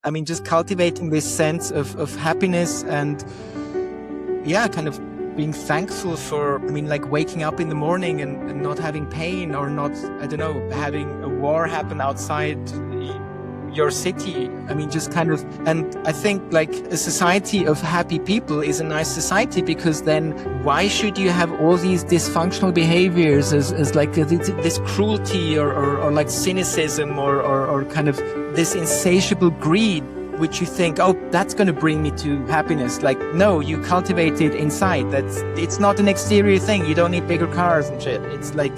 I mean, just cultivating this sense of happiness and, yeah, kind of being thankful for, I mean, like waking up in the morning and not having pain or not, I don't know, having a war happen outside your city. I mean, just kind of, and I think like a society of happy people is a nice society, because then why should you have all these dysfunctional behaviors as like this cruelty or like cynicism or kind of this insatiable greed, which you think, oh, that's going to bring me to happiness. Like, no, you cultivate it inside. It's not an exterior thing. You don't need bigger cars and shit. It's like,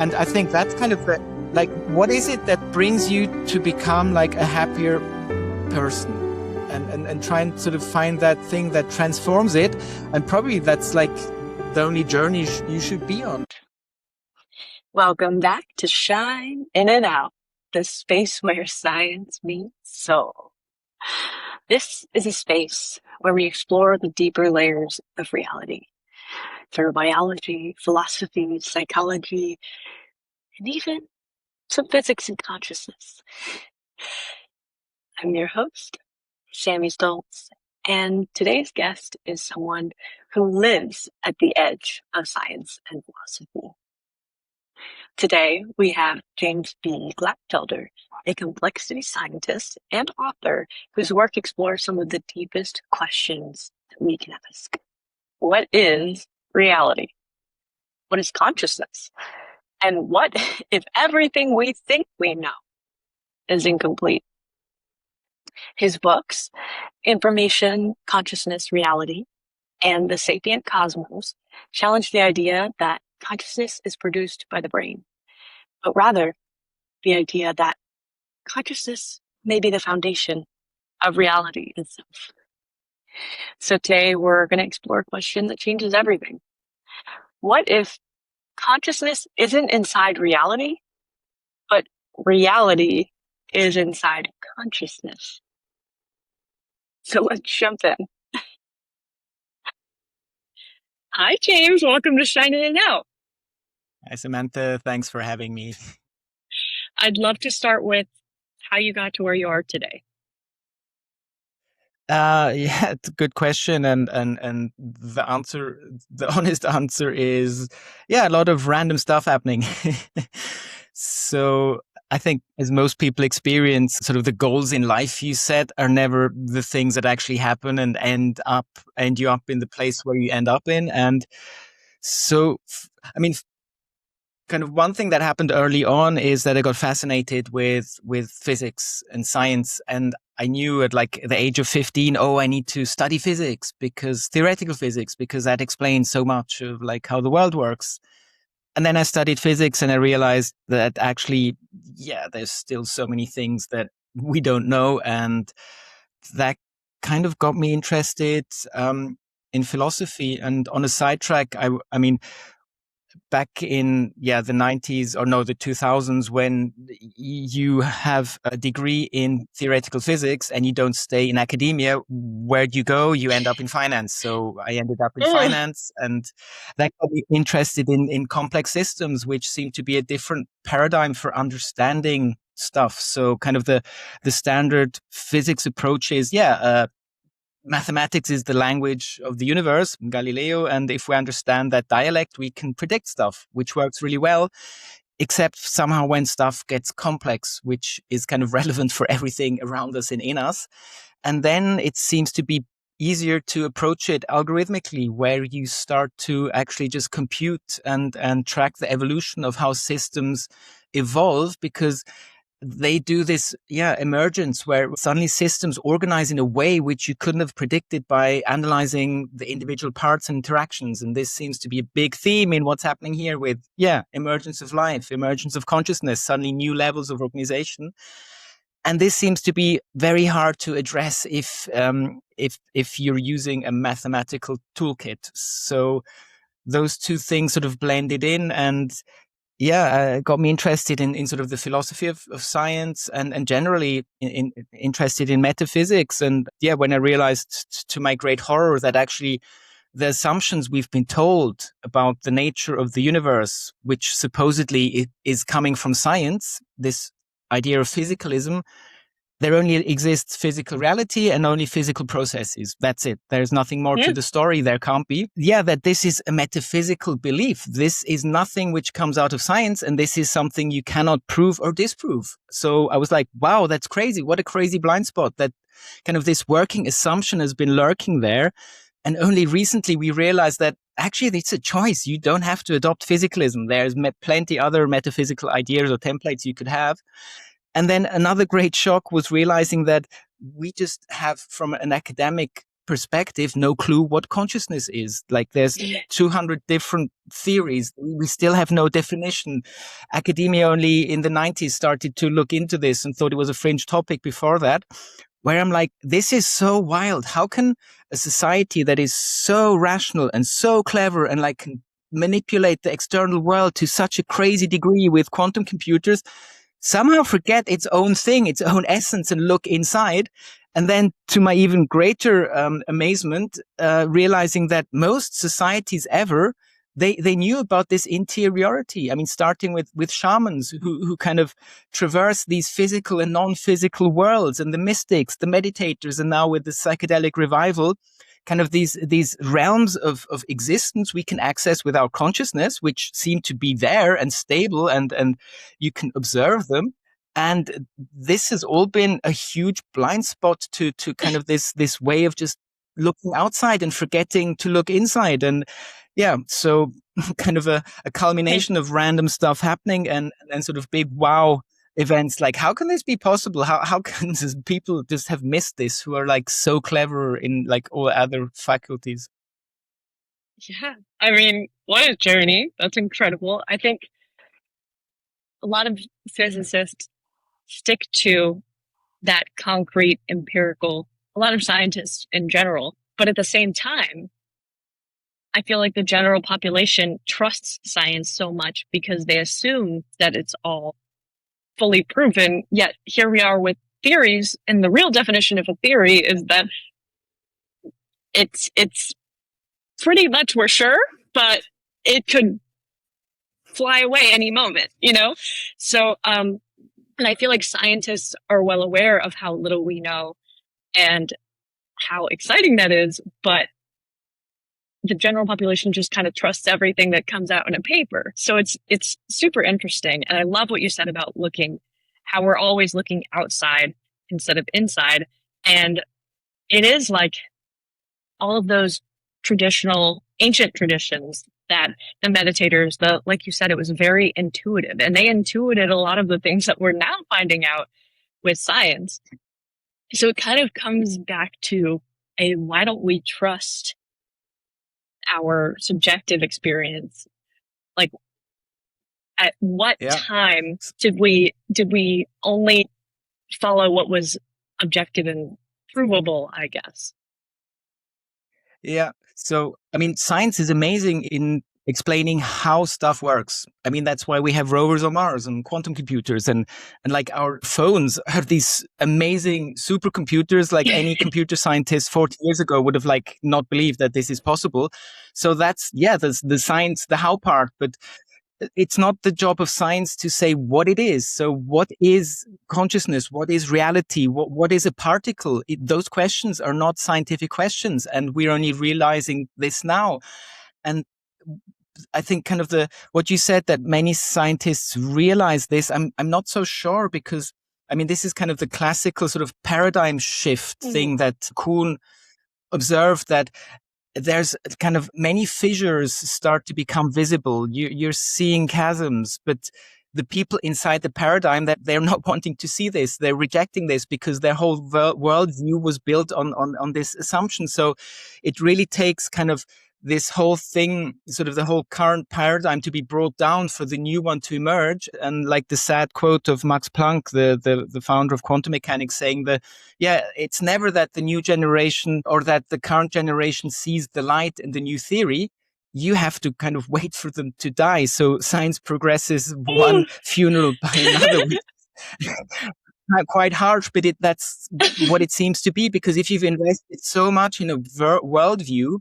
and I think that's kind of the, like, what is it that brings you to become like a happier person, and try and sort of find that thing that transforms it. And probably that's like the only journey you should be on. Welcome back to Shine In and Out, the space where science meets soul. This is a space where we explore the deeper layers of reality through biology, philosophy, psychology, and even some physics and consciousness. I'm your host, Sammy Stoltz, and today's guest is someone who lives at the edge of science and philosophy. Today, we have James B. Glattfelder, a complexity scientist and author whose work explores some of the deepest questions that we can ask. What is reality? What is consciousness? And what if everything we think we know is incomplete? His books, Information, Consciousness, Reality, and The Sapient Cosmos, challenge the idea that consciousness is produced by the brain, but rather the idea that consciousness may be the foundation of reality itself. So today we're going to explore a question that changes everything. What if consciousness isn't inside reality, but reality is inside consciousness? So let's jump in. Hi, James. Welcome to Shining It Out. Hi, Samantha. Thanks for having me. I'd love to start with how you got to where you are today. Yeah, it's a good question, and the answer, the honest answer is, yeah, a lot of random stuff happening. So I think, as most people experience, sort of the goals in life you set are never the things that actually happen and end you up in the place where you end up in. And so, I mean, kind of one thing that happened early on is that I got fascinated with physics and science, and I knew at like the age of 15, oh, I need to study physics, because theoretical physics, because that explains so much of like how the world works. And then I studied physics and I realized that actually, yeah, there's still so many things that we don't know. And that kind of got me interested in philosophy. And on a sidetrack, I mean, back in the 90s, or no, the 2000s, when you have a degree in theoretical physics and you don't stay in academia, where do you go? You end up in finance. So I ended up in finance, and that got me interested in complex systems, which seem to be a different paradigm for understanding stuff. So kind of the standard physics approach is, mathematics is the language of the universe, Galileo, and if we understand that dialect, we can predict stuff, which works really well, except somehow when stuff gets complex, which is kind of relevant for everything around us and in us. And then it seems to be easier to approach it algorithmically, where you start to actually just compute and track the evolution of how systems evolve, because they do this emergence where suddenly systems organize in a way which you couldn't have predicted by analyzing the individual parts and interactions. And this seems to be a big theme in what's happening here with emergence of life, emergence of consciousness, suddenly new levels of organization. And this seems to be very hard to address if you're using a mathematical toolkit. So those two things sort of blended in, and got me interested in sort of the philosophy of science and generally interested in metaphysics. And when I realized, to my great horror, that actually the assumptions we've been told about the nature of the universe, which supposedly is coming from science, this idea of physicalism, there only exists physical reality and only physical processes. That's it. There's nothing more to the story. There can't be. Yeah, that this is a metaphysical belief. This is nothing which comes out of science, and this is something you cannot prove or disprove. So I was like, wow, that's crazy. What a crazy blind spot. That kind of this working assumption has been lurking there. And only recently we realized that actually it's a choice. You don't have to adopt physicalism. There's plenty other metaphysical ideas or templates you could have. And then another great shock was realizing that we just have, from an academic perspective, no clue what consciousness is. Like there's 200 different theories. We still have no definition. Academia only in the 90s started to look into this and thought it was a fringe topic before that, where I'm like, this is so wild. How can a society that is so rational and so clever and like can manipulate the external world to such a crazy degree with quantum computers somehow forget its own thing, its own essence, and look inside? And then to my even greater amazement, realizing that most societies ever, they knew about this interiority. I mean, starting with shamans who kind of traverse these physical and non-physical worlds, and the mystics, the meditators, and now with the psychedelic revival, kind of these realms of existence we can access with our consciousness, which seem to be there and stable, and you can observe them. And this has all been a huge blind spot to kind of this way of just looking outside and forgetting to look inside. And yeah, so kind of a culmination of random stuff happening and sort of big wow events. Like, how can this be possible? How can people just have missed this, who are like so clever in like all other faculties? Yeah, I mean, what a journey. That's incredible. I think a lot of physicists stick to that concrete, empirical, a lot of scientists in general. But at the same time, I feel like the general population trusts science so much because they assume that it's all fully proven. Yet here we are with theories, and the real definition of a theory is that it's pretty much we're sure, but it could fly away any moment, you know? So, and I feel like scientists are well aware of how little we know and how exciting that is, but the general population just kind of trusts everything that comes out in a paper. So it's super interesting. And I love what you said about how we're always looking outside instead of inside. And it is like all of those ancient traditions that the meditators, like you said, it was very intuitive, and they intuited a lot of the things that we're now finding out with science. So it kind of comes back to why don't we trust our subjective experience? Like, at what time did we only follow what was objective and provable, I guess? Yeah. So, I mean, science is amazing in explaining how stuff works. I mean, that's why we have rovers on Mars and quantum computers, and like our phones are these amazing supercomputers. Like any computer scientist 40 years ago would have like not believed that this is possible. So that's the science, the how part, but it's not the job of science to say what it is. So what is consciousness? What is reality? What is a particle? Those questions are not scientific questions, and we're only realizing this now. And I think kind of what you said, that many scientists realize this, I'm not so sure, because I mean, this is kind of the classical sort of paradigm shift thing that Kuhn observed, that there's kind of many fissures start to become visible. You're seeing chasms, but the people inside the paradigm, that they're not wanting to see this, they're rejecting this because their whole worldview was built on this assumption. So it really takes kind of this whole thing, sort of the whole current paradigm, to be brought down for the new one to emerge. And like the sad quote of Max Planck, the founder of quantum mechanics, saying that, it's never that the new generation or that the current generation sees the light in the new theory. You have to kind of wait for them to die. So science progresses one funeral by another. Quite harsh, but that's what it seems to be, because if you've invested so much in a worldview,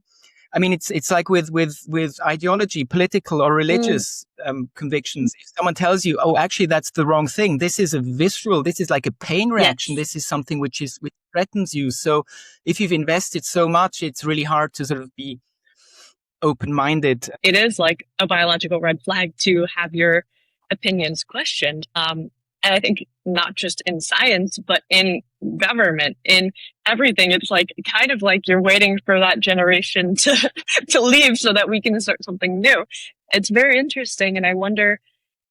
I mean, it's like with ideology, political or religious convictions. If someone tells you, "Oh, actually, that's the wrong thing. This is a visceral. This is like a pain reaction. Yes. This is something which threatens you." So, if you've invested so much, it's really hard to sort of be open-minded. It is like a biological red flag to have your opinions questioned. And I think not just in science, but in government, in everything. It's like kind of like you're waiting for that generation to leave so that we can start something new. It's very interesting. And I wonder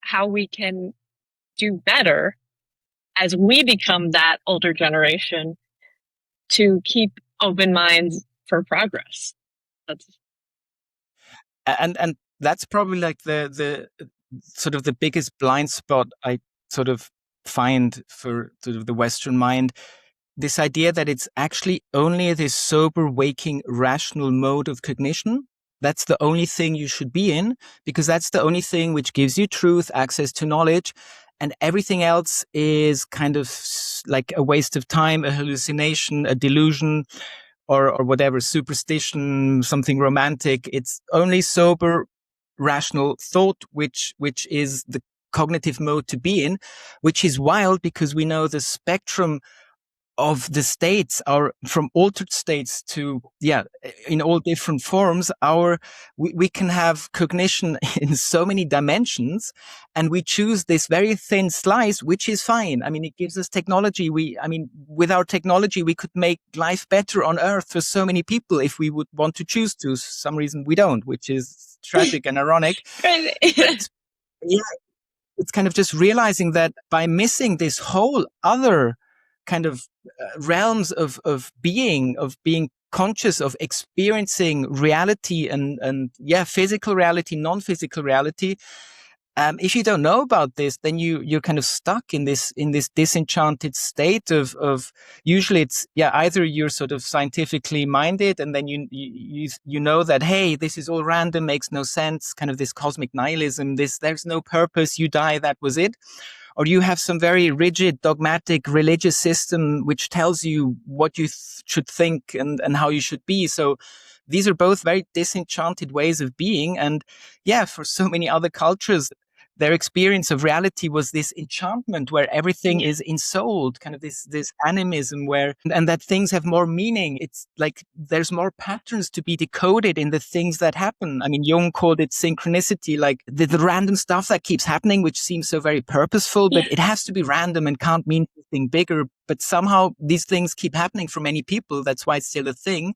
how we can do better as we become that older generation to keep open minds for progress. That's And that's probably like the sort of the biggest blind spot I sort of find for sort of the Western mind. This idea that it's actually only this sober, waking, rational mode of cognition. That's the only thing you should be in, because that's the only thing which gives you truth, access to knowledge, and everything else is kind of like a waste of time, a hallucination, a delusion, or whatever, superstition, something romantic. It's only sober, rational thought, which is the cognitive mode to be in, which is wild because we know the spectrum of the states are from altered states to, in all different forms. We can have cognition in so many dimensions, and we choose this very thin slice, which is fine. I mean, it gives us technology. With our technology, we could make life better on Earth for so many people if we would want to choose to. For some reason we don't, which is tragic and ironic. But yeah, it's kind of just realizing that by missing this whole other kind of realms of being conscious, of experiencing reality and physical reality, non-physical reality. If you don't know about this, then you're kind of stuck in this disenchanted state of usually it's either you're sort of scientifically minded, and then you know that, hey, this is all random, makes no sense, kind of this cosmic nihilism, there's no purpose, you die, that was it. Or you have some very rigid, dogmatic religious system which tells you what you should think and how you should be. So these are both very disenchanted ways of being. And for so many other cultures, their experience of reality was this enchantment where everything is ensouled, kind of this animism and that things have more meaning. It's like there's more patterns to be decoded in the things that happen. I mean, Jung called it synchronicity, like the random stuff that keeps happening, which seems so very purposeful, but it has to be random and can't mean anything bigger. But somehow these things keep happening for many people. That's why it's still a thing.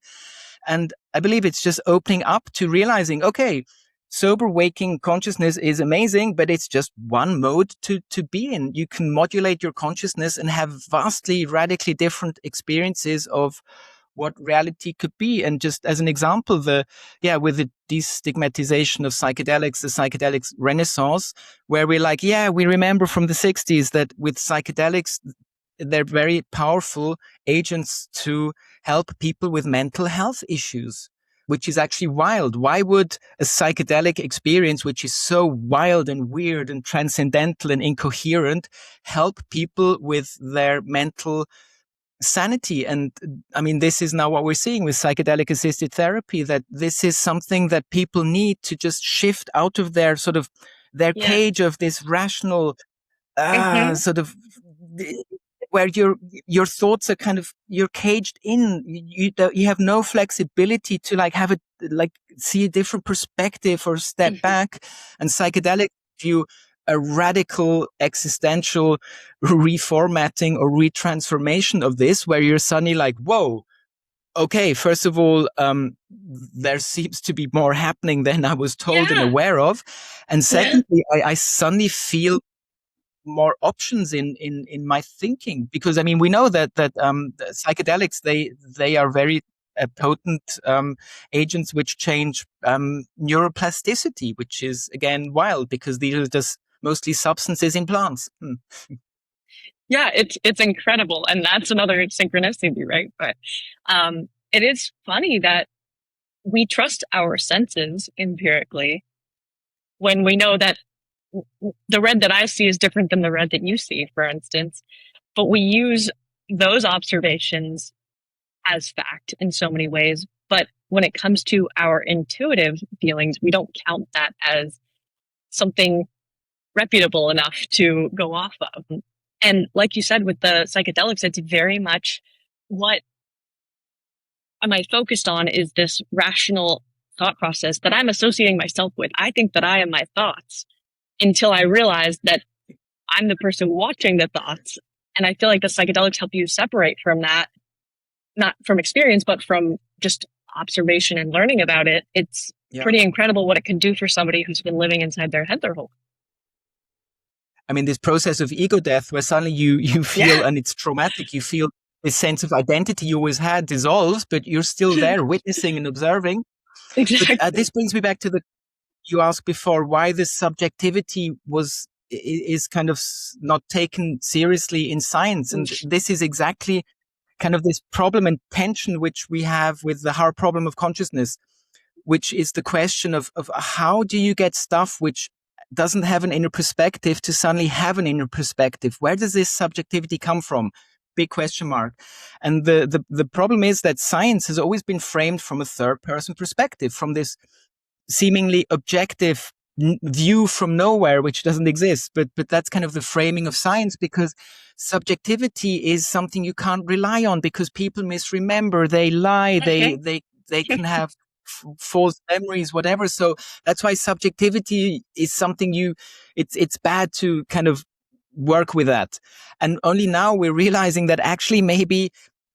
And I believe it's just opening up to realizing, okay, sober waking consciousness is amazing, but it's just one mode to be in. You can modulate your consciousness and have vastly, radically different experiences of what reality could be. And just as an example, with the destigmatization of psychedelics, the psychedelics renaissance, where we're like, we remember from the 60s that with psychedelics, they're very powerful agents to help people with mental health issues, which is actually wild. Why would a psychedelic experience, which is so wild and weird and transcendental and incoherent, help people with their mental sanity? And I mean, this is now what we're seeing with psychedelic assisted therapy, that this is something that people need to just shift out of their sort of their cage of this rational sort of where your thoughts are kind of, you're caged in. You have no flexibility to see a different perspective or step back. And psychedelic give you a radical existential reformatting or retransformation of this, where you're suddenly like, whoa, okay, first of all, there seems to be more happening than I was told and aware of. And secondly, I suddenly feel more options in my thinking, because I mean, we know that psychedelics, they are very potent agents which change neuroplasticity, which is again wild because these are just mostly substances in plants. Yeah, it's incredible, and that's another synchronicity, right? But it is funny that we trust our senses empirically when we know that the red that I see is different than the red that you see, for instance. But we use those observations as fact in so many ways. But when it comes to our intuitive feelings, we don't count that as something reputable enough to go off of. And like you said, with the psychedelics, it's very much what am I focused on is this rational thought process that I'm associating myself with. I think that I am my thoughts until I realize that I'm the person watching the thoughts. And I feel like the psychedelics help you separate from that, not from experience, but from just observation and learning about it. It's pretty incredible what it can do for somebody who's been living inside their head their whole life. I mean, this process of ego death where suddenly you feel, and it's traumatic, you feel this sense of identity you always had dissolves, but you're still there witnessing and observing. Exactly. But, this brings me back to you asked before why this subjectivity is kind of not taken seriously in science. And this is exactly kind of this problem and tension which we have with the hard problem of consciousness, which is the question of how do you get stuff which doesn't have an inner perspective to suddenly have an inner perspective? Where does this subjectivity come from? Big question mark. And the problem is that science has always been framed from a third person perspective, from this seemingly objective view from nowhere, which doesn't exist. But that's kind of the framing of science, because subjectivity is something you can't rely on because people misremember, they lie, they can have false memories, whatever. So that's why subjectivity is something it's bad to kind of work with that. And only now we're realizing that actually maybe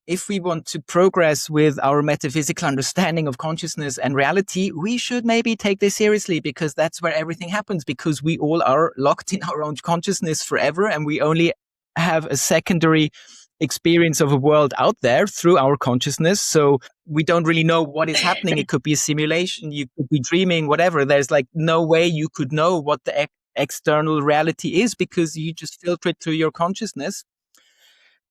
if we want to progress with our metaphysical understanding of consciousness and reality, we should maybe take this seriously, because that's where everything happens, because we all are locked in our own consciousness forever, and we only have a secondary experience of a world out there through our consciousness. So we don't really know what is happening. It could be a simulation, you could be dreaming, whatever. There's like no way you could know what the external reality is, because you just filter it through your consciousness.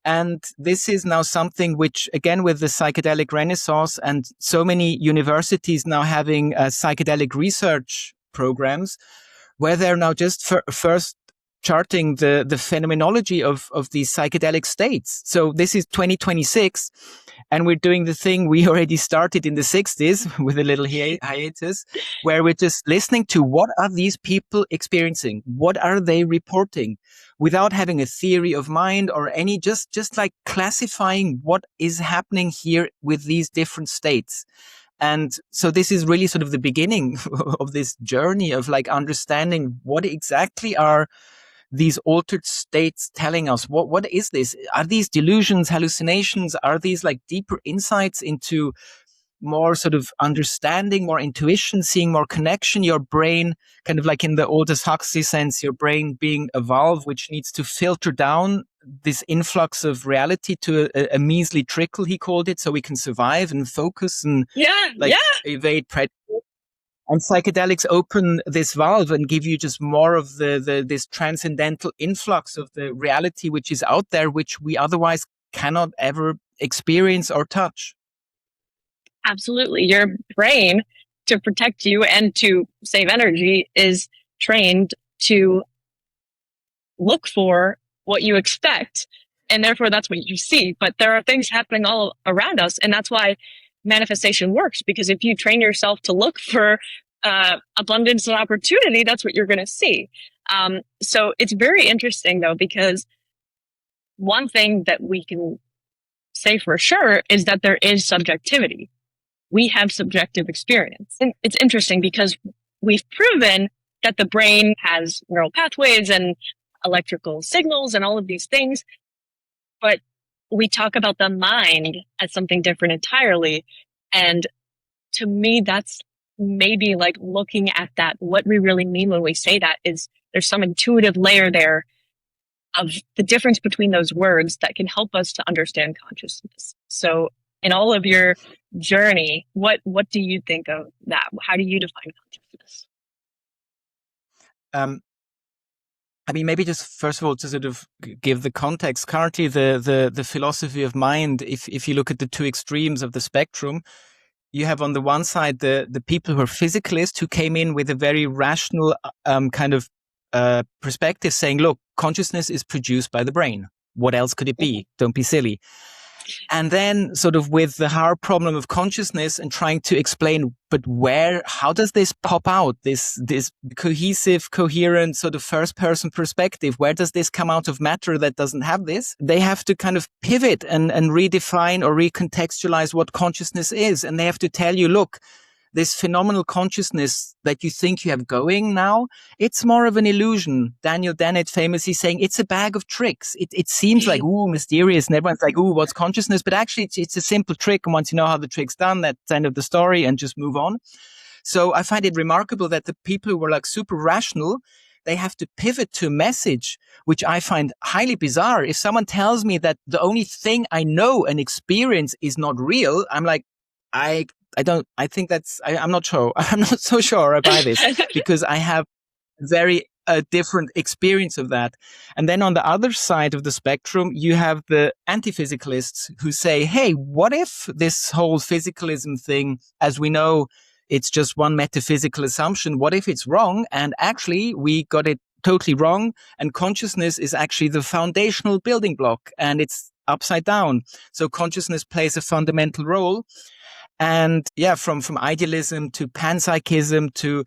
And this is now something which, again, with the psychedelic renaissance and so many universities now having psychedelic research programs, where they're now just first charting the phenomenology of these psychedelic states. So this is 2026, and we're doing the thing we already started in the 60s with a little hiatus, where we're just listening to what are these people experiencing? What are they reporting? Without having a theory of mind or any, just like classifying what is happening here with these different states. And so this is really sort of the beginning of this journey of like understanding what exactly are these altered states telling us. What is this? Are these delusions, hallucinations? Are these like deeper insights into more sort of understanding, more intuition, seeing more connection, your brain, kind of like in the Aldous Huxley sense, your brain being a valve which needs to filter down this influx of reality to a measly trickle, he called it, so we can survive and focus and evade predators. And psychedelics open this valve and give you just more of this transcendental influx of the reality which is out there, which we otherwise cannot ever experience or touch. Absolutely. Your brain, to protect you and to save energy, is trained to look for what you expect. And therefore, that's what you see. But there are things happening all around us. And that's why manifestation works. Because if you train yourself to look for abundance and opportunity, that's what you're going to see. So it's very interesting, though, because one thing that we can say for sure is that there is subjectivity. We have subjective experience. And it's interesting because we've proven that the brain has neural pathways and electrical signals and all of these things. But we talk about the mind as something different entirely. And to me, that's maybe like looking at that. What we really mean when we say that is there's some intuitive layer there of the difference between those words that can help us to understand consciousness. So in all of your journey, what do you think of that? How do you define consciousness? I mean, maybe just first of all to sort of give the context. Currently, the philosophy of mind, if you look at the two extremes of the spectrum, you have on the one side the people who are physicalists, who came in with a very rational kind of perspective, saying, look, consciousness is produced by the brain. What else could it be? Don't be silly. And then sort of with the hard problem of consciousness and trying to explain, but how does this pop out? This cohesive, coherent sort of first person perspective, where does this come out of matter that doesn't have this? They have to kind of pivot and redefine or recontextualize what consciousness is. And they have to tell you, look, this phenomenal consciousness that you think you have going now, it's more of an illusion. Daniel Dennett famously saying it's a bag of tricks. It seems like, ooh, mysterious, and everyone's like, ooh, what's consciousness? But actually, it's a simple trick. And once you know how the trick's done, that's the end of the story and just move on. So I find it remarkable that the people who were like super rational, they have to pivot to a message, which I find highly bizarre. If someone tells me that the only thing I know and experience is not real, I'm like, I'm not sure. I'm not so sure I buy this because I have very different experience of that. And then on the other side of the spectrum, you have the anti-physicalists who say, hey, what if this whole physicalism thing, as we know, it's just one metaphysical assumption. What if it's wrong? And actually, we got it totally wrong. And consciousness is actually the foundational building block and it's upside down. So consciousness plays a fundamental role. And yeah, from idealism to panpsychism to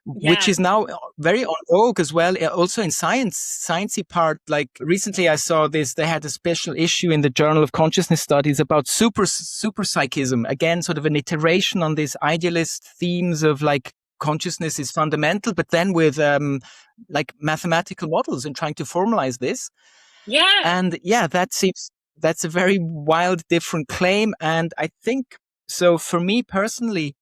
which is now very on vogue as well, also in sciencey part. Like recently I saw this, they had a special issue in the Journal of Consciousness Studies about super psychism. Again, sort of an iteration on these idealist themes of like consciousness is fundamental, but then with like mathematical models and trying to formalize this. Yeah. And yeah, that's a very wild, different claim. And I think, so for me personally,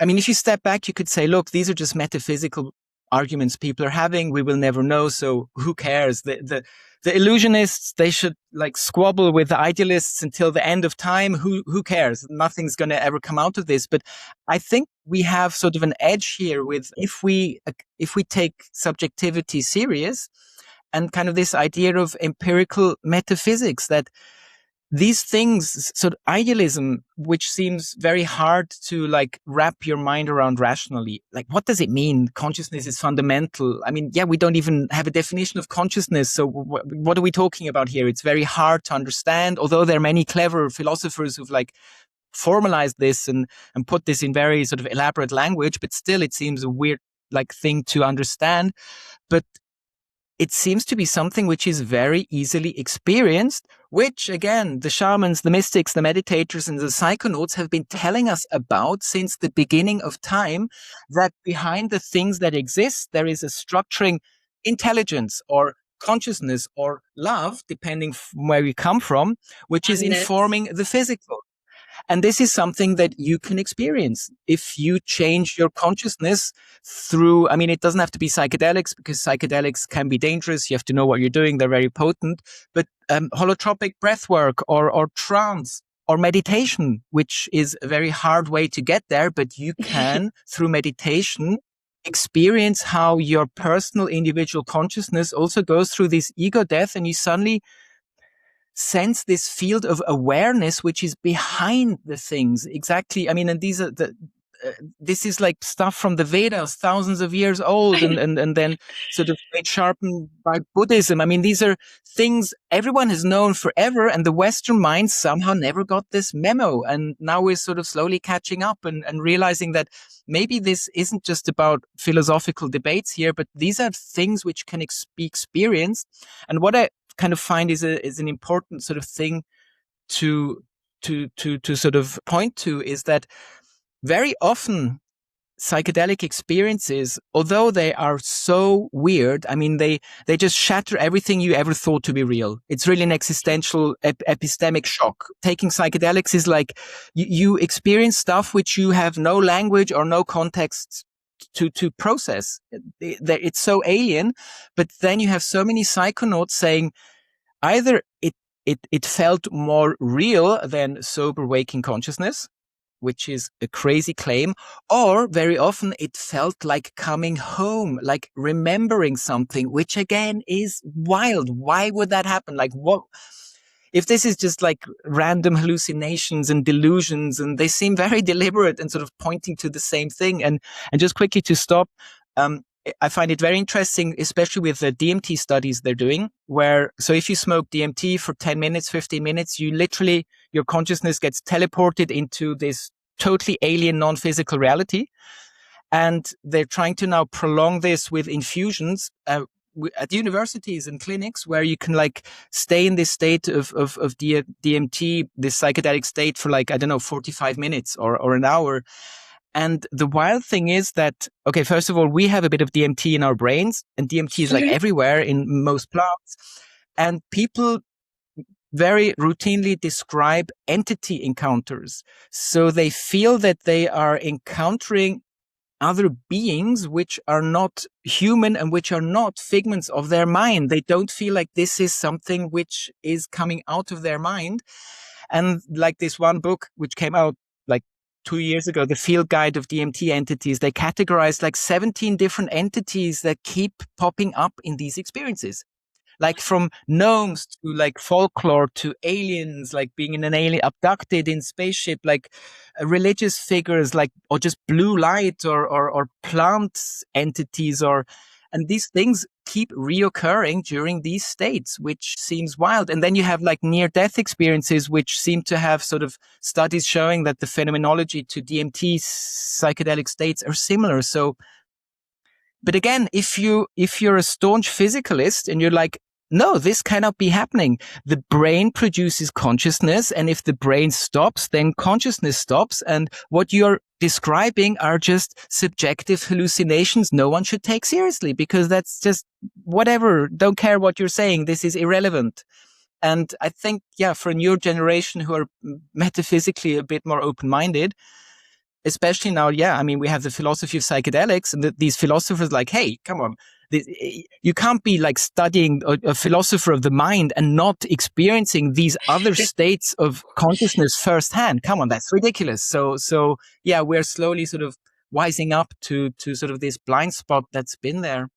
I mean, if you step back, you could say, look, these are just metaphysical arguments people are having. We will never know. So who cares? The illusionists, they should like squabble with the idealists until the end of time. Who cares? Nothing's going to ever come out of this. But I think we have sort of an edge here with if we take subjectivity serious and kind of this idea of empirical metaphysics, that these things, sort of idealism, which seems very hard to like wrap your mind around rationally. Like, what does it mean? Consciousness is fundamental. I mean, yeah, we don't even have a definition of consciousness. So what are we talking about here? It's very hard to understand, although there are many clever philosophers who've like formalized this and put this in very sort of elaborate language, but still it seems a weird like thing to understand. But it seems to be something which is very easily experienced, which again, the shamans, the mystics, the meditators, and the psychonauts have been telling us about since the beginning of time, that behind the things that exist, there is a structuring intelligence or consciousness or love, depending from where we come from, which is informing the physical. And this is something that you can experience if you change your consciousness through, I mean, it doesn't have to be psychedelics, because psychedelics can be dangerous. You have to know what you're doing. They're very potent. But holotropic breath work or trance or meditation, which is a very hard way to get there, but you can, through meditation, experience how your personal individual consciousness also goes through this ego death, and you suddenly sense this field of awareness which is behind the things. Exactly. I mean, and these are this is like stuff from the Vedas, thousands of years old, and then sort of made sharpened by Buddhism. I mean, these are things everyone has known forever, and the Western mind somehow never got this memo. And now we're sort of slowly catching up and realizing that maybe this isn't just about philosophical debates here, but these are things which can be experienced. And what I kind of find is an important sort of thing to sort of point to is that very often psychedelic experiences, although they are so weird, I mean, they just shatter everything you ever thought to be real. It's really an existential epistemic shock. Taking psychedelics is like you experience stuff which you have no language or no context to process. It's so alien, but then you have so many psychonauts saying either it felt more real than sober waking consciousness, which is a crazy claim, or very often it felt like coming home, like remembering something, which again is wild. Why would that happen? Like, what if this is just like random hallucinations and delusions, and they seem very deliberate and sort of pointing to the same thing? And just quickly to stop, I find it very interesting, especially with the DMT studies they're doing, so if you smoke DMT for 10 minutes, 15 minutes, your consciousness gets teleported into this totally alien, non-physical reality. And they're trying to now prolong this with infusions at universities and clinics, where you can like stay in this state of DMT, this psychedelic state, for 45 minutes or an hour. And the wild thing is that, okay, first of all, we have a bit of DMT in our brains, and DMT is like everywhere in most plants. And people very routinely describe entity encounters. So they feel that they are encountering other beings which are not human and which are not figments of their mind. They don't feel like this is something which is coming out of their mind. And like this one book which came out like 2 years ago, The Field Guide of DMT Entities, they categorized like 17 different entities that keep popping up in these experiences. Like from gnomes to like folklore to aliens, like being in an alien, abducted in spaceship, like religious figures, like, or just blue light or plant entities, and these things keep reoccurring during these states, which seems wild. And then you have like near-death experiences, which seem to have sort of studies showing that the phenomenology to DMT psychedelic states are similar. So, but again, if you're a staunch physicalist and you're like, no, this cannot be happening. The brain produces consciousness, and if the brain stops, then consciousness stops. And what you're describing are just subjective hallucinations no one should take seriously, because that's just whatever. Don't care what you're saying. This is irrelevant. And I think, for a newer generation who are metaphysically a bit more open-minded, especially now, we have the philosophy of psychedelics, and these philosophers like, hey, come on. You can't be like studying a philosopher of the mind and not experiencing these other states of consciousness firsthand. Come on, that's ridiculous. So we're slowly sort of wising up to sort of this blind spot that's been there.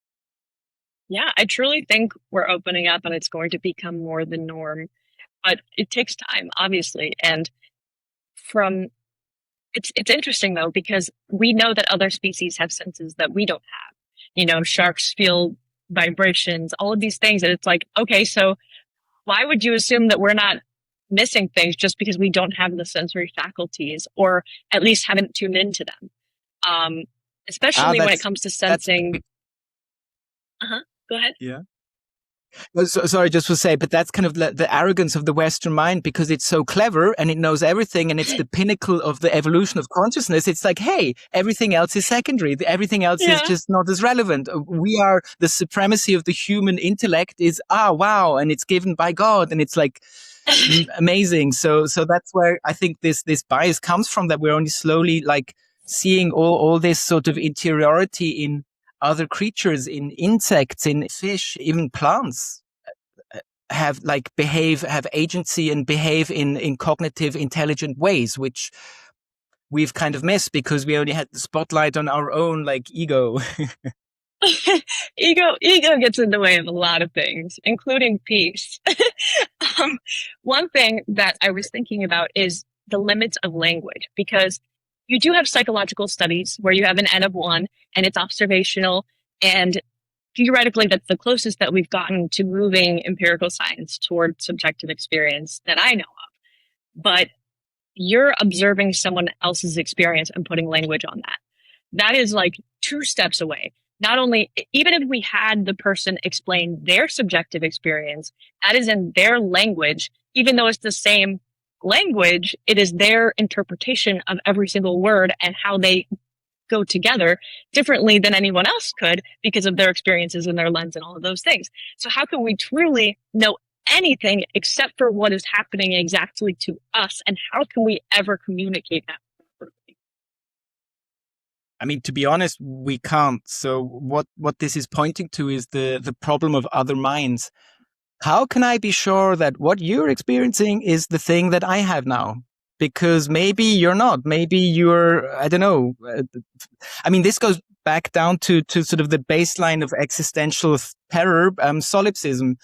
Yeah, I truly think we're opening up and it's going to become more the norm, but it takes time, obviously. And it's interesting though, because we know that other species have senses that we don't have. Sharks feel vibrations, all of these things. And it's like, okay, so why would you assume that we're not missing things just because we don't have the sensory faculties, or at least haven't tuned into them? Especially when it comes to sensing. Go ahead. Yeah. Sorry, just to say, but that's kind of the arrogance of the Western mind, because it's so clever and it knows everything and it's the pinnacle of the evolution of consciousness. It's like, hey, everything else is secondary. Everything else is just not as relevant. We are the supremacy of the human intellect is, wow. And it's given by God. And it's like amazing. So that's where I think this bias comes from, that we're only slowly like seeing all this sort of interiority in other creatures, in insects, in fish, even plants have agency and behave in cognitive, intelligent ways, which we've kind of missed because we only had the spotlight on our own like ego. Ego gets in the way of a lot of things, including peace. One thing that I was thinking about is the limits of language, because you do have psychological studies where you have an N of 1 and it's observational, and theoretically that's the closest that we've gotten to moving empirical science toward subjective experience that I know of. But you're observing someone else's experience and putting language on that. That is like 2 steps away. Not only, even if we had the person explain their subjective experience, that is in their language, even though it's the same language, it is their interpretation of every single word and how they go together differently than anyone else could because of their experiences and their lens and all of those things. So how can we truly know anything except for what is happening exactly to us, and how can we ever communicate that properly? I mean, to be honest, we can't. So what this is pointing to is the problem of other minds. How can I be sure that what you're experiencing is the thing that I have now? Because maybe you're not. Maybe you're, I don't know. I mean, this goes back down to sort of the baseline of existential terror, solipsism,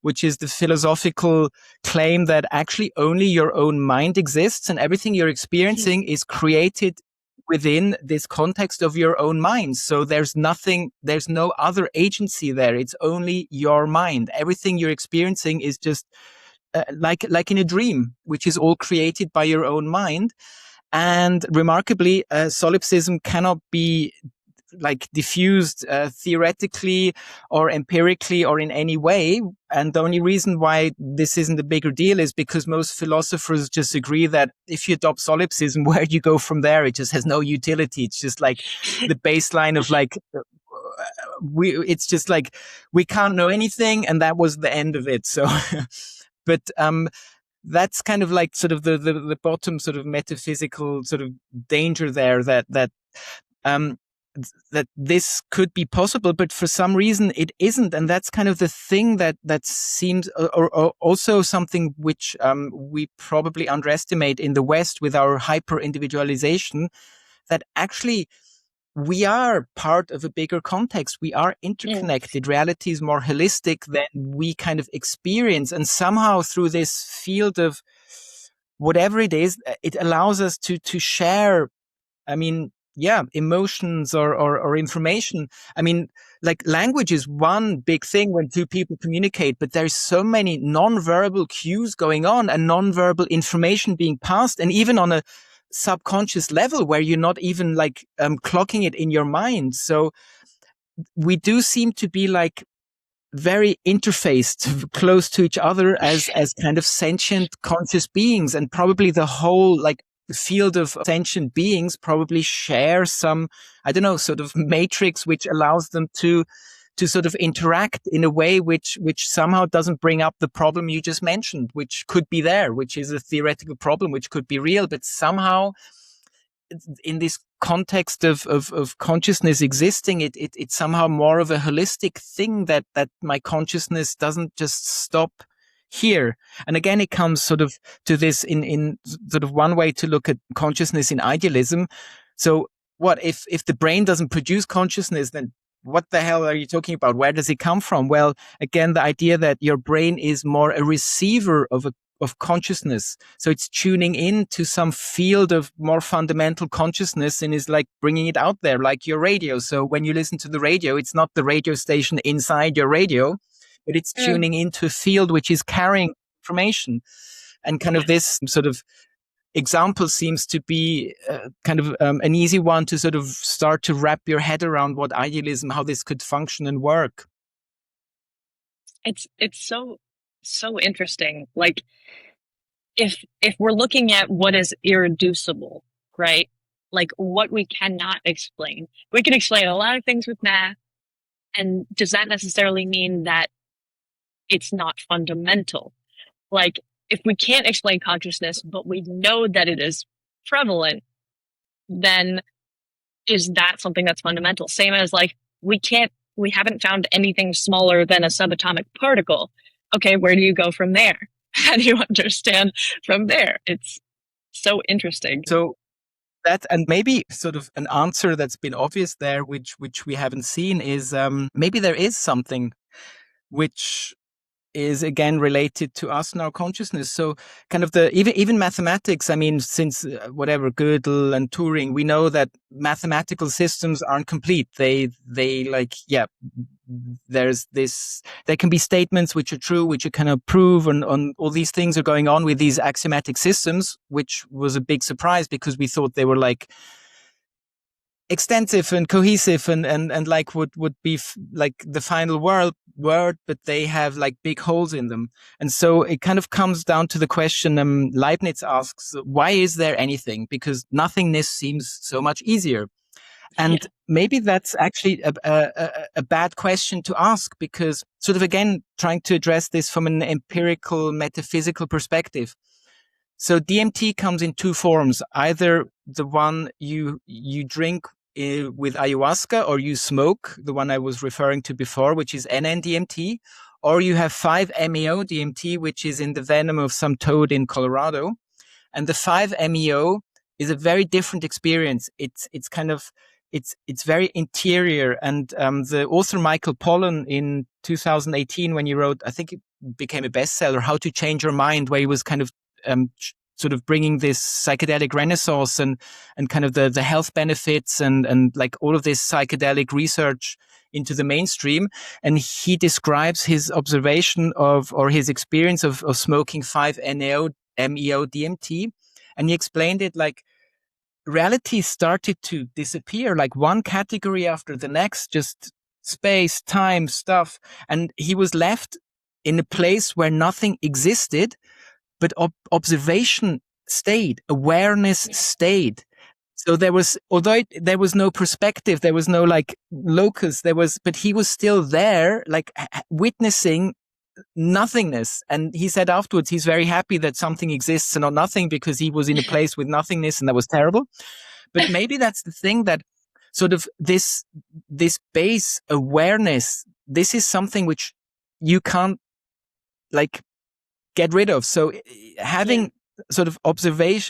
which is the philosophical claim that actually only your own mind exists and everything you're experiencing is created within this context of your own mind. So there's no other agency there. It's only your mind. Everything you're experiencing is just like in a dream, which is all created by your own mind. And remarkably, solipsism cannot be like diffused theoretically or empirically or in any way. And the only reason why this isn't a bigger deal is because most philosophers just agree that if you adopt solipsism, where do you go from there? It just has no utility. It's just like the baseline of like, it's just like, we can't know anything. And that was the end of it. So, but, that's kind of like sort of the bottom sort of metaphysical sort of danger there that this could be possible, but for some reason it isn't. And that's kind of the thing that seems, or also something which we probably underestimate in the West with our hyper individualization, that actually we are part of a bigger context. We are interconnected. Reality is more holistic than we kind of experience. And somehow through this field of whatever it is, it allows us to share, I mean, emotions or information. I mean, like language is one big thing when two people communicate, but there's so many non-verbal cues going on and non-verbal information being passed. And even on a subconscious level where you're not even like clocking it in your mind. So we do seem to be like very interfaced, close to each other as kind of sentient conscious beings. And probably the whole like field of sentient beings probably share some, I don't know, sort of matrix which allows them to sort of interact in a way which somehow doesn't bring up the problem you just mentioned, which could be there, which is a theoretical problem, which could be real, but somehow in this context of consciousness existing, it's somehow more of a holistic thing that my consciousness doesn't just stop here. And again, it comes sort of to this in sort of one way to look at consciousness in idealism. So what if the brain doesn't produce consciousness, then what the hell are you talking about? Where does it come from? Well, again, the idea that your brain is more a receiver of consciousness. So it's tuning in to some field of more fundamental consciousness and is like bringing it out there, like your radio. So when you listen to the radio, it's not the radio station inside your radio, but it's tuning into a field which is carrying information. And kind of this sort of example seems to be kind of an easy one to sort of start to wrap your head around what idealism, how this could function and work. It's so interesting. Like if we're looking at what is irreducible, right? Like what we cannot explain. We can explain a lot of things with math. And does that necessarily mean that it's not fundamental? Like if we can't explain consciousness, but we know that it is prevalent, then is that something that's fundamental? Same as like we haven't found anything smaller than a subatomic particle. Okay, where do you go from there? How do you understand from there? It's so interesting. So that, and maybe sort of an answer that's been obvious there, which we haven't seen, is maybe there is something which is again related to us and our consciousness. So kind of even mathematics, I mean, since whatever Gödel and Turing, we know that mathematical systems aren't complete. They like, there's this, there can be statements which are true, which you cannot prove, and all these things are going on with these axiomatic systems, which was a big surprise because we thought they were like extensive and cohesive and like would be like the final word, but they have like big holes in them. And so it kind of comes down to the question Leibniz asks, why is there anything? Because nothingness seems so much easier. And maybe that's actually a bad question to ask, because sort of again, trying to address this from an empirical metaphysical perspective. So DMT comes in two forms, either the one you drink with ayahuasca, or you smoke, the one I was referring to before, which is NN-DMT, or you have 5-MeO-DMT, which is in the venom of some toad in Colorado. And the 5-MeO is a very different experience. It's kind of, it's very interior. And the author Michael Pollan in 2018, when he wrote, I think it became a bestseller, How to Change Your Mind, where he was kind of sort of bringing this psychedelic renaissance and kind of the health benefits and like all of this psychedelic research into the mainstream. And he describes his observation of, or his experience of smoking 5-MeO DMT. And he explained it like reality started to disappear, like one category after the next, just space, time, stuff. And he was left in a place where nothing existed, but observation stayed, awareness stayed. So there was, although there was no perspective, there was no like locus, but he was still there, like witnessing nothingness. And he said afterwards, he's very happy that something exists and not nothing, because he was in a place with nothingness and that was terrible. But maybe that's the thing, that sort of this base awareness, this is something which you can't like get rid of. So having sort of observers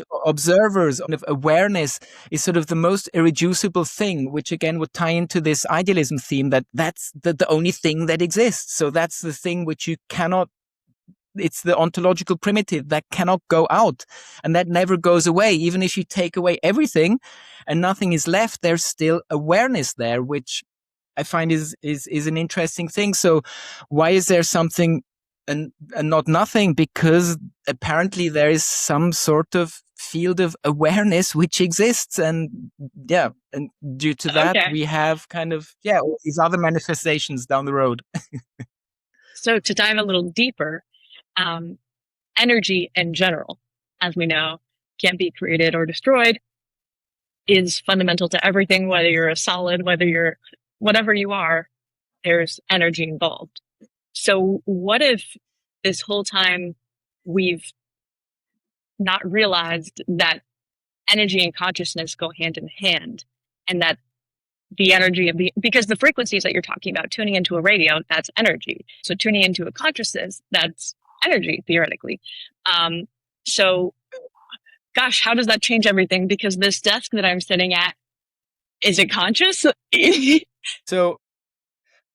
of awareness is sort of the most irreducible thing, which again would tie into this idealism theme, that's the only thing that exists. So that's the thing which you cannot, it's the ontological primitive that cannot go out, and that never goes away. Even if you take away everything and nothing is left, there's still awareness there, which I find is an interesting thing. So why is there something and not nothing? Because apparently there is some sort of field of awareness which exists, and and due to that we have kind of all these other manifestations down the road. So to dive a little deeper, energy in general, as we know, can't be created or destroyed, is fundamental to everything. Whether you're a solid, whatever you are, there's energy involved. So what if this whole time we've not realized that energy and consciousness go hand in hand, and that the energy of because the frequencies that you're talking about, tuning into a radio, that's energy. So tuning into a consciousness, that's energy, theoretically. So gosh, how does that change everything? Because this desk that I'm sitting at, is it conscious? So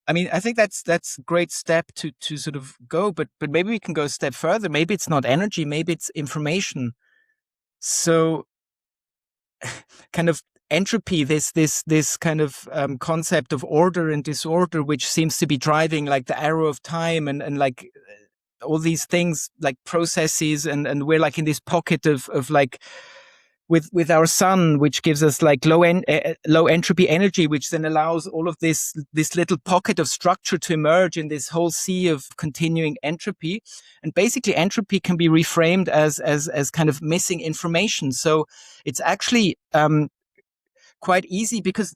I mean, I think that's a great step to sort of go, but maybe we can go a step further. Maybe it's not energy, maybe it's information. So kind of entropy, this kind of concept of order and disorder, which seems to be driving like the arrow of time and like all these things, like processes, and we're like in this pocket of like with our sun, which gives us like low entropy energy, which then allows all of this little pocket of structure to emerge in this whole sea of continuing entropy. And basically entropy can be reframed as kind of missing information. So it's actually quite easy, because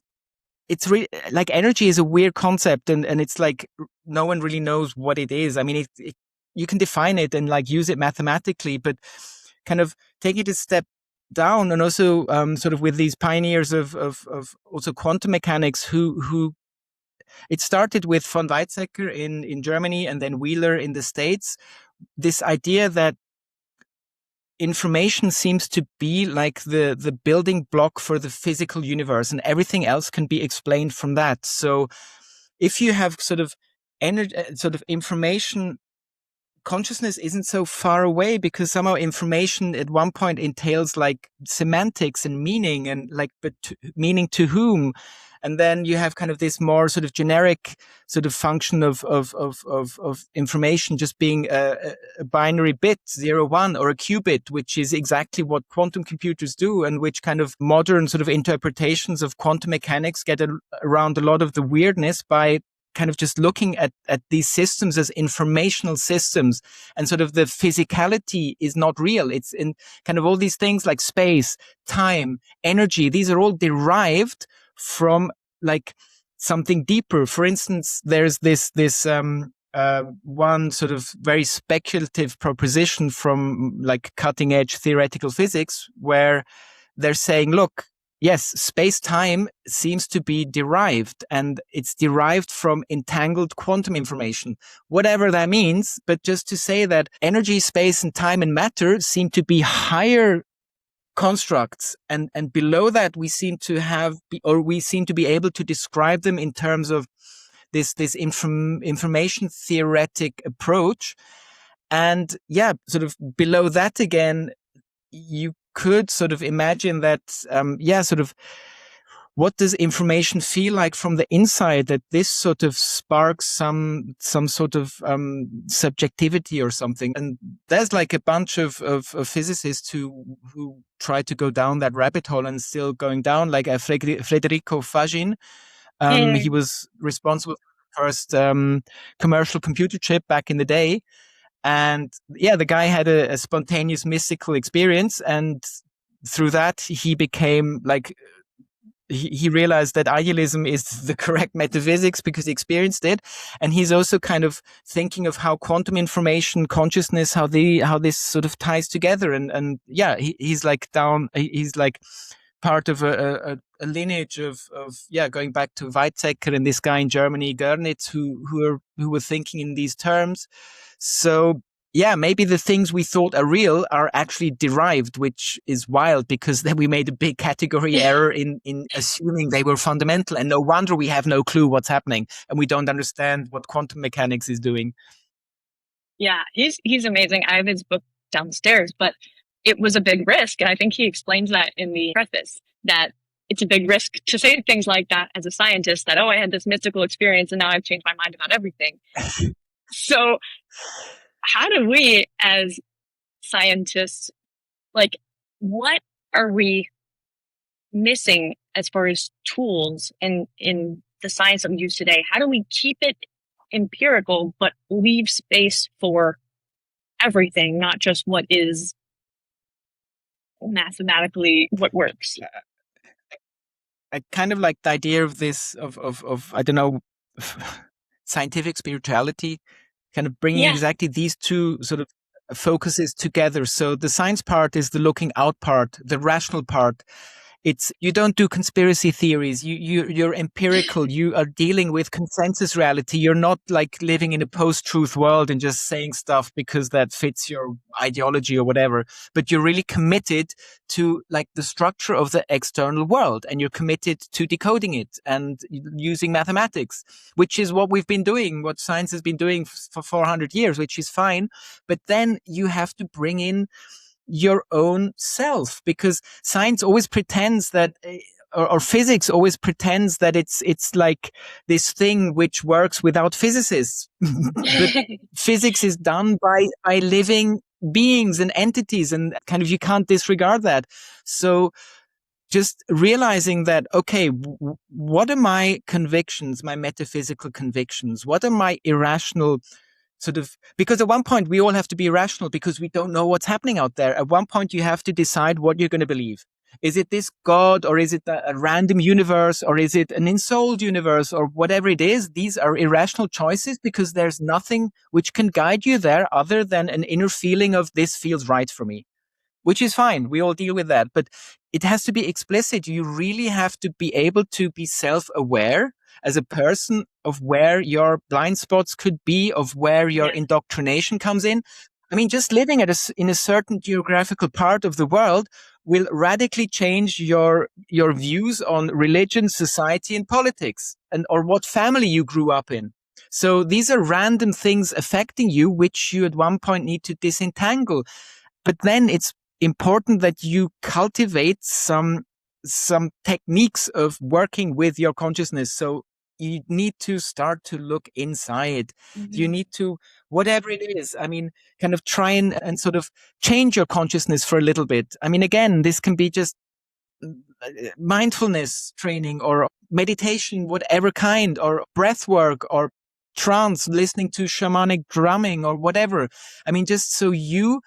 it's really like energy is a weird concept, and it's like no one really knows what it is. I mean, you can define it and like use it mathematically, but kind of take it a step down, and also sort of with these pioneers of also quantum mechanics, who it started with von Weizsäcker in Germany and then Wheeler in the States, this idea that information seems to be like the building block for the physical universe, and everything else can be explained from that. So if you have sort of information, consciousness isn't so far away, because somehow information at one point entails like semantics and meaning, and like, but meaning to whom? And then you have kind of this more sort of generic sort of function of information just being a binary bit, 0, 1, or a qubit, which is exactly what quantum computers do, and which kind of modern sort of interpretations of quantum mechanics get around a lot of the weirdness by kind of just looking at these systems as informational systems, and sort of the physicality is not real. It's in kind of all these things like space, time, energy. These are all derived from like something deeper. For instance, there's this one sort of very speculative proposition from like cutting edge theoretical physics, where they're saying, look, yes, space-time seems to be derived, and it's derived from entangled quantum information, whatever that means. But just to say that energy, space, and time and matter seem to be higher constructs, and below that we seem to be able to describe them in terms of this information theoretic approach. And sort of below that again, you could sort of imagine that, sort of, what does information feel like from the inside, that this sort of sparks some sort of subjectivity or something. And there's like a bunch of physicists who try to go down that rabbit hole and still going down, like Federico Fagin. He was responsible for the first commercial computer chip back in the day. And yeah, the guy had a spontaneous mystical experience, and through that he became like, he realized that idealism is the correct metaphysics because he experienced it. And he's also kind of thinking of how quantum information, consciousness, how this sort of ties together. And yeah, he's like part of a lineage of going back to Weizsäcker and this guy in Germany, Görnitz, who were thinking in these terms. So yeah, maybe the things we thought are real are actually derived, which is wild, because then we made a big category error in assuming they were fundamental. And no wonder we have no clue what's happening, and we don't understand what quantum mechanics is doing. Yeah, he's amazing. I have his book downstairs, but it was a big risk. And I think he explains that in the preface, that it's a big risk to say things like that as a scientist, that, oh, I had this mystical experience and now I've changed my mind about everything. So how do we as scientists, like, what are we missing as far as tools in the science that we use today? How do we keep it empirical but leave space for everything, not just what is mathematically what works? I kind of like the idea of this of I don't know, scientific spirituality, kind of bringing exactly these two sort of focuses together. So the science part is the looking out part, the rational part. It's, you don't do conspiracy theories. You're empirical. You are dealing with consensus reality. You're not like living in a post-truth world and just saying stuff because that fits your ideology or whatever. But you're really committed to like the structure of the external world, and you're committed to decoding it and using mathematics, which is what we've been doing, what science has been doing for 400 years, which is fine. But then you have to bring in your own self, because science always pretends that, or physics always pretends that it's like this thing which works without physicists. But physics is done by living beings and entities, and kind of you can't disregard that. So just realizing that, okay, what are my convictions, my metaphysical convictions? What are my irrational sort of, because at one point we all have to be rational because we don't know what's happening out there. At one point you have to decide what you're going to believe. Is it this God, or is it a random universe, or is it an ensouled universe, or whatever it is? These are irrational choices because there's nothing which can guide you there other than an inner feeling of this feels right for me, which is fine. We all deal with that, but it has to be explicit. You really have to be able to be self-aware as a person of where your blind spots could be, of where your indoctrination comes in. I mean, just living in a certain geographical part of the world will radically change your views on religion, society, and politics, or what family you grew up in. So these are random things affecting you, which you at one point need to disentangle. But then it's important that you cultivate some techniques of working with your consciousness. So you need to start to look inside. Mm-hmm. You need to, whatever it is, I mean, kind of try and sort of change your consciousness for a little bit. I mean, again, this can be just mindfulness training or meditation, whatever kind, or breath work, or trance, listening to shamanic drumming, or whatever. I mean, just so you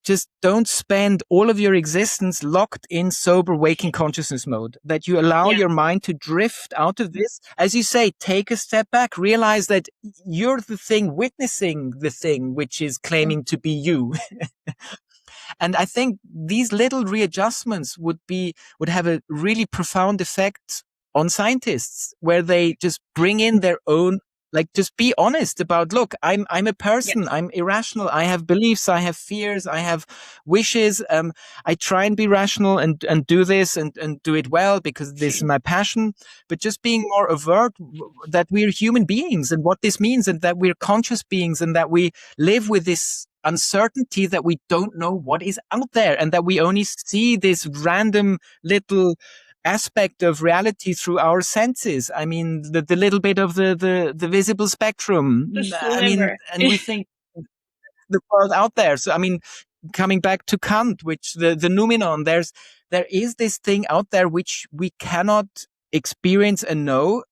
just don't spend all of your existence locked in sober waking consciousness mode, that you allow your mind to drift out of this. As you say, take a step back, realize that you're the thing witnessing the thing which is claiming to be you. And I think these little readjustments would have a really profound effect on scientists, where they just bring in their own, like, just be honest about, look, I'm a person, I'm irrational, I have beliefs, I have fears, I have wishes. I try and be rational and do this and do it well because this is my passion. But just being more overt that we're human beings and what this means, and that we're conscious beings, and that we live with this uncertainty that we don't know what is out there, and that we only see this random little aspect of reality through our senses. I mean, the little bit of the visible spectrum. The I mean, sliver. and we think the world out there. So, I mean, coming back to Kant, which the noumenon, there is this thing out there which we cannot experience and know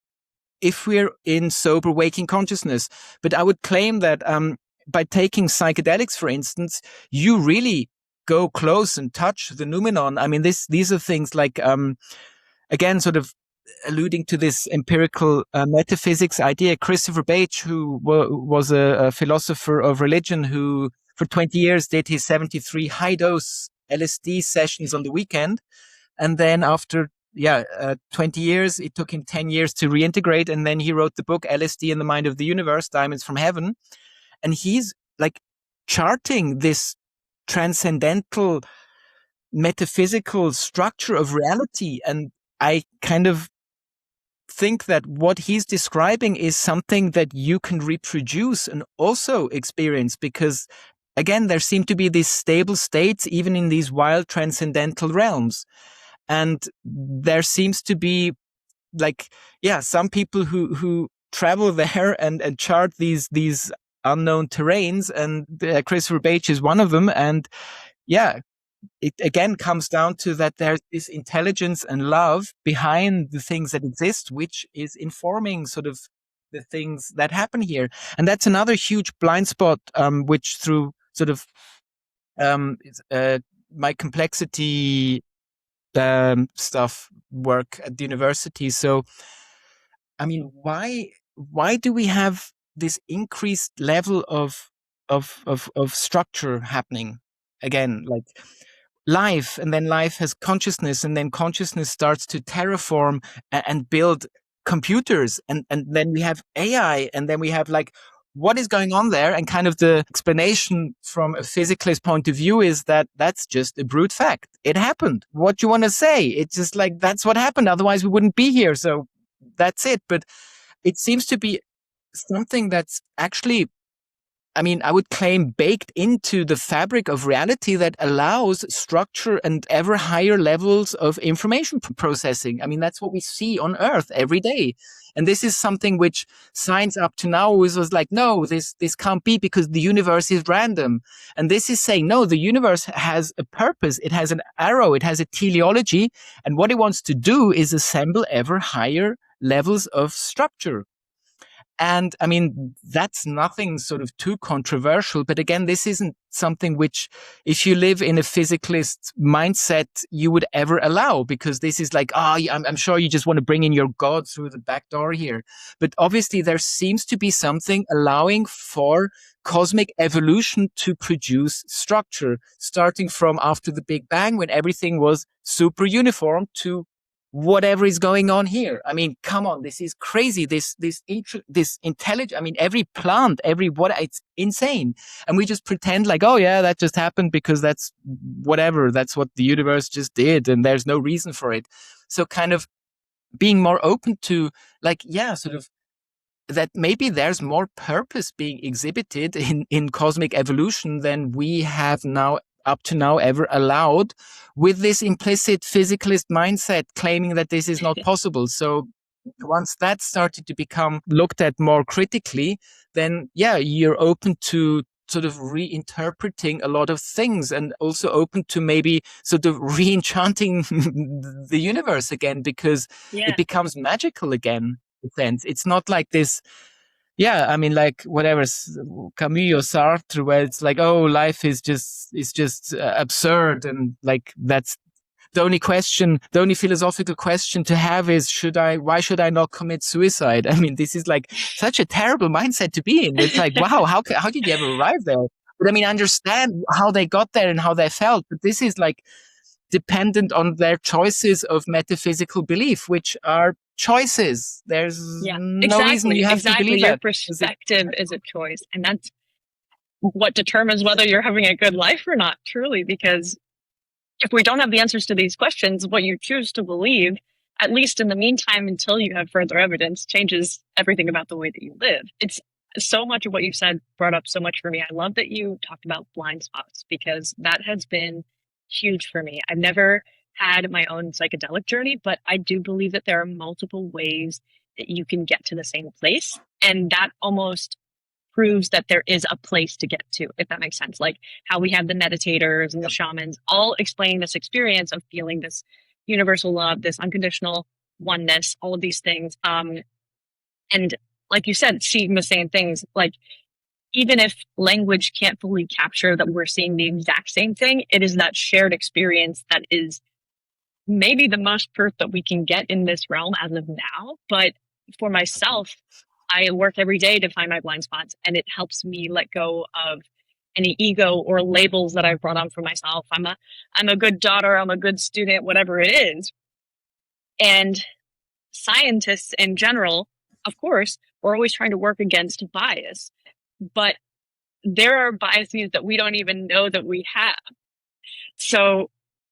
if we're in sober waking consciousness. But I would claim that by taking psychedelics, for instance, you really go close and touch the noumenon. I mean, these are things like, again, sort of alluding to this empirical metaphysics idea. Christopher Bache, who was a philosopher of religion, who for 20 years did his 73 high dose LSD sessions on the weekend. And then after 20 years, it took him 10 years to reintegrate. And then he wrote the book LSD in the Mind of the Universe, Diamonds from Heaven. And he's like charting this transcendental metaphysical structure of reality. And I kind of think that what he's describing is something that you can reproduce and also experience, because again, there seem to be these stable states even in these wild transcendental realms. And there seems to be some people who travel there and chart these unknown terrains, and Christopher Bache is one of them. And it again comes down to that there's this intelligence and love behind the things that exist, which is informing sort of the things that happen here. And that's another huge blind spot, which through sort of my complexity stuff work at the university. So, I mean, why do we have this increased level of structure happening? Again, like life, and then life has consciousness, and then consciousness starts to terraform and build computers, and then we have AI, and then we have like, what is going on there? And kind of the explanation from a physicalist point of view is that that's just a brute fact. It happened. What do you want to say? It's just like, that's what happened. Otherwise we wouldn't be here. So that's it. But it seems to be something that's actually, I mean, I would claim baked into the fabric of reality that allows structure and ever higher levels of information processing. I mean, that's what we see on Earth every day. And this is something which science up to now was like, no, this can't be, because the universe is random. And this is saying, no, the universe has a purpose. It has an arrow. It has a teleology. And what it wants to do is assemble ever higher levels of structure. And I mean, that's nothing sort of too controversial. But again, this isn't something which, if you live in a physicalist mindset, you would ever allow, because this is like, I'm sure you just want to bring in your God through the back door here. But obviously, there seems to be something allowing for cosmic evolution to produce structure, starting from after the Big Bang, when everything was super uniform, to whatever is going on here. I mean, come on, this is crazy. This intelligence. I mean, every plant, it's insane. And we just pretend like, oh yeah, that just happened because that's whatever. That's what the universe just did, and there's no reason for it. So kind of being more open to like, sort of that maybe there's more purpose being exhibited in cosmic evolution than we have now up to now ever allowed, with this implicit physicalist mindset claiming that this is not possible. So once that started to become looked at more critically, then you're open to sort of reinterpreting a lot of things, and also open to maybe sort of re-enchanting the universe again, because it becomes magical again, in a sense. It's not like this. I mean, like whatever, Camus or Sartre, where it's like, oh, life is just absurd, and like that's the only question, the only philosophical question to have is, why should I not commit suicide? I mean, this is like such a terrible mindset to be in. It's like, wow, how did you ever arrive there? But I mean, I understand how they got there and how they felt, but this is like dependent on their choices of metaphysical belief, which are choices. There's no reason you have to believe Your that. perspective is a choice, and that's what determines whether you're having a good life or not, truly. Because if we don't have the answers to these questions, what you choose to believe, at least in the meantime, until you have further evidence, changes everything about the way that you live. It's So much of what you said brought up so much for me. I love that you talked about blind spots because that has been huge for me. I've never had my own psychedelic journey, but I do believe that there are multiple ways that you can get to the same place. And that almost proves that there is a place to get to, if that makes sense. Like how we have the meditators and the shamans all explaining this experience of feeling this universal love, this unconditional oneness, all of these things. And like you said, seeing the same things, like even if language can't fully capture that we're seeing the exact same thing, it is that shared experience that is maybe the most proof that we can get in this realm as of now. But for myself, I work every day to find my blind spots, and it helps me let go of any ego or labels that I've brought on for myself. I'm a good daughter, I'm a good student, whatever it is. And scientists in general, of course, we're always trying to work against bias, but there are biases that we don't even know that we have. So,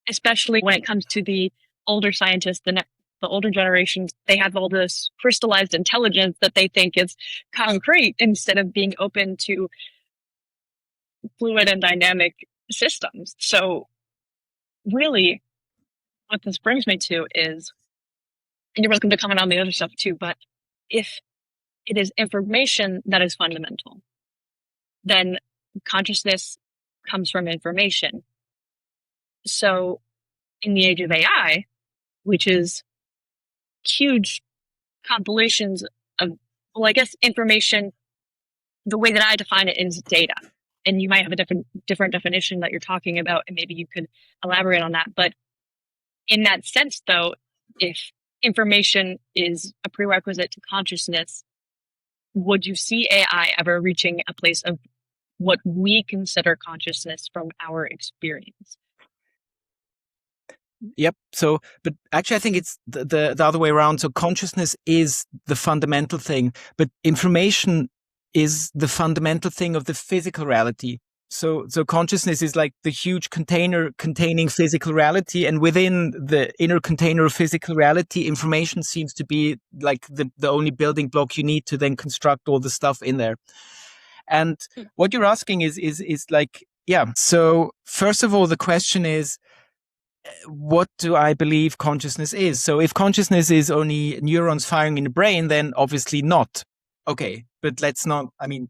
especially when it comes to the older scientists, the older generations, they have all this crystallized intelligence that they think is concrete instead of being open to fluid and dynamic systems. So, really, what this brings me to is, and you're welcome to comment on the other stuff too, but if it is information that is fundamental, then consciousness comes from information. So in the age of AI, which is huge compilations of, well, I guess information, the way that I define it is data. And you might have a different definition that you're talking about, and maybe you could elaborate on that. But in that sense, though, if information is a prerequisite to consciousness, would you see AI ever reaching a place of what we consider consciousness from our experience? Yep. So, but actually, I think it's the other way around. So consciousness is the fundamental thing, but information is the fundamental thing of the physical reality. So consciousness is like the huge container containing physical reality, and within the inner container of physical reality, information seems to be like the only building block you need to then construct all the stuff in there. And what you're asking is like, yeah. So first of all, the question is, what do I believe consciousness is? So if consciousness is only neurons firing in the brain, then obviously not. Okay, but let's not, I mean,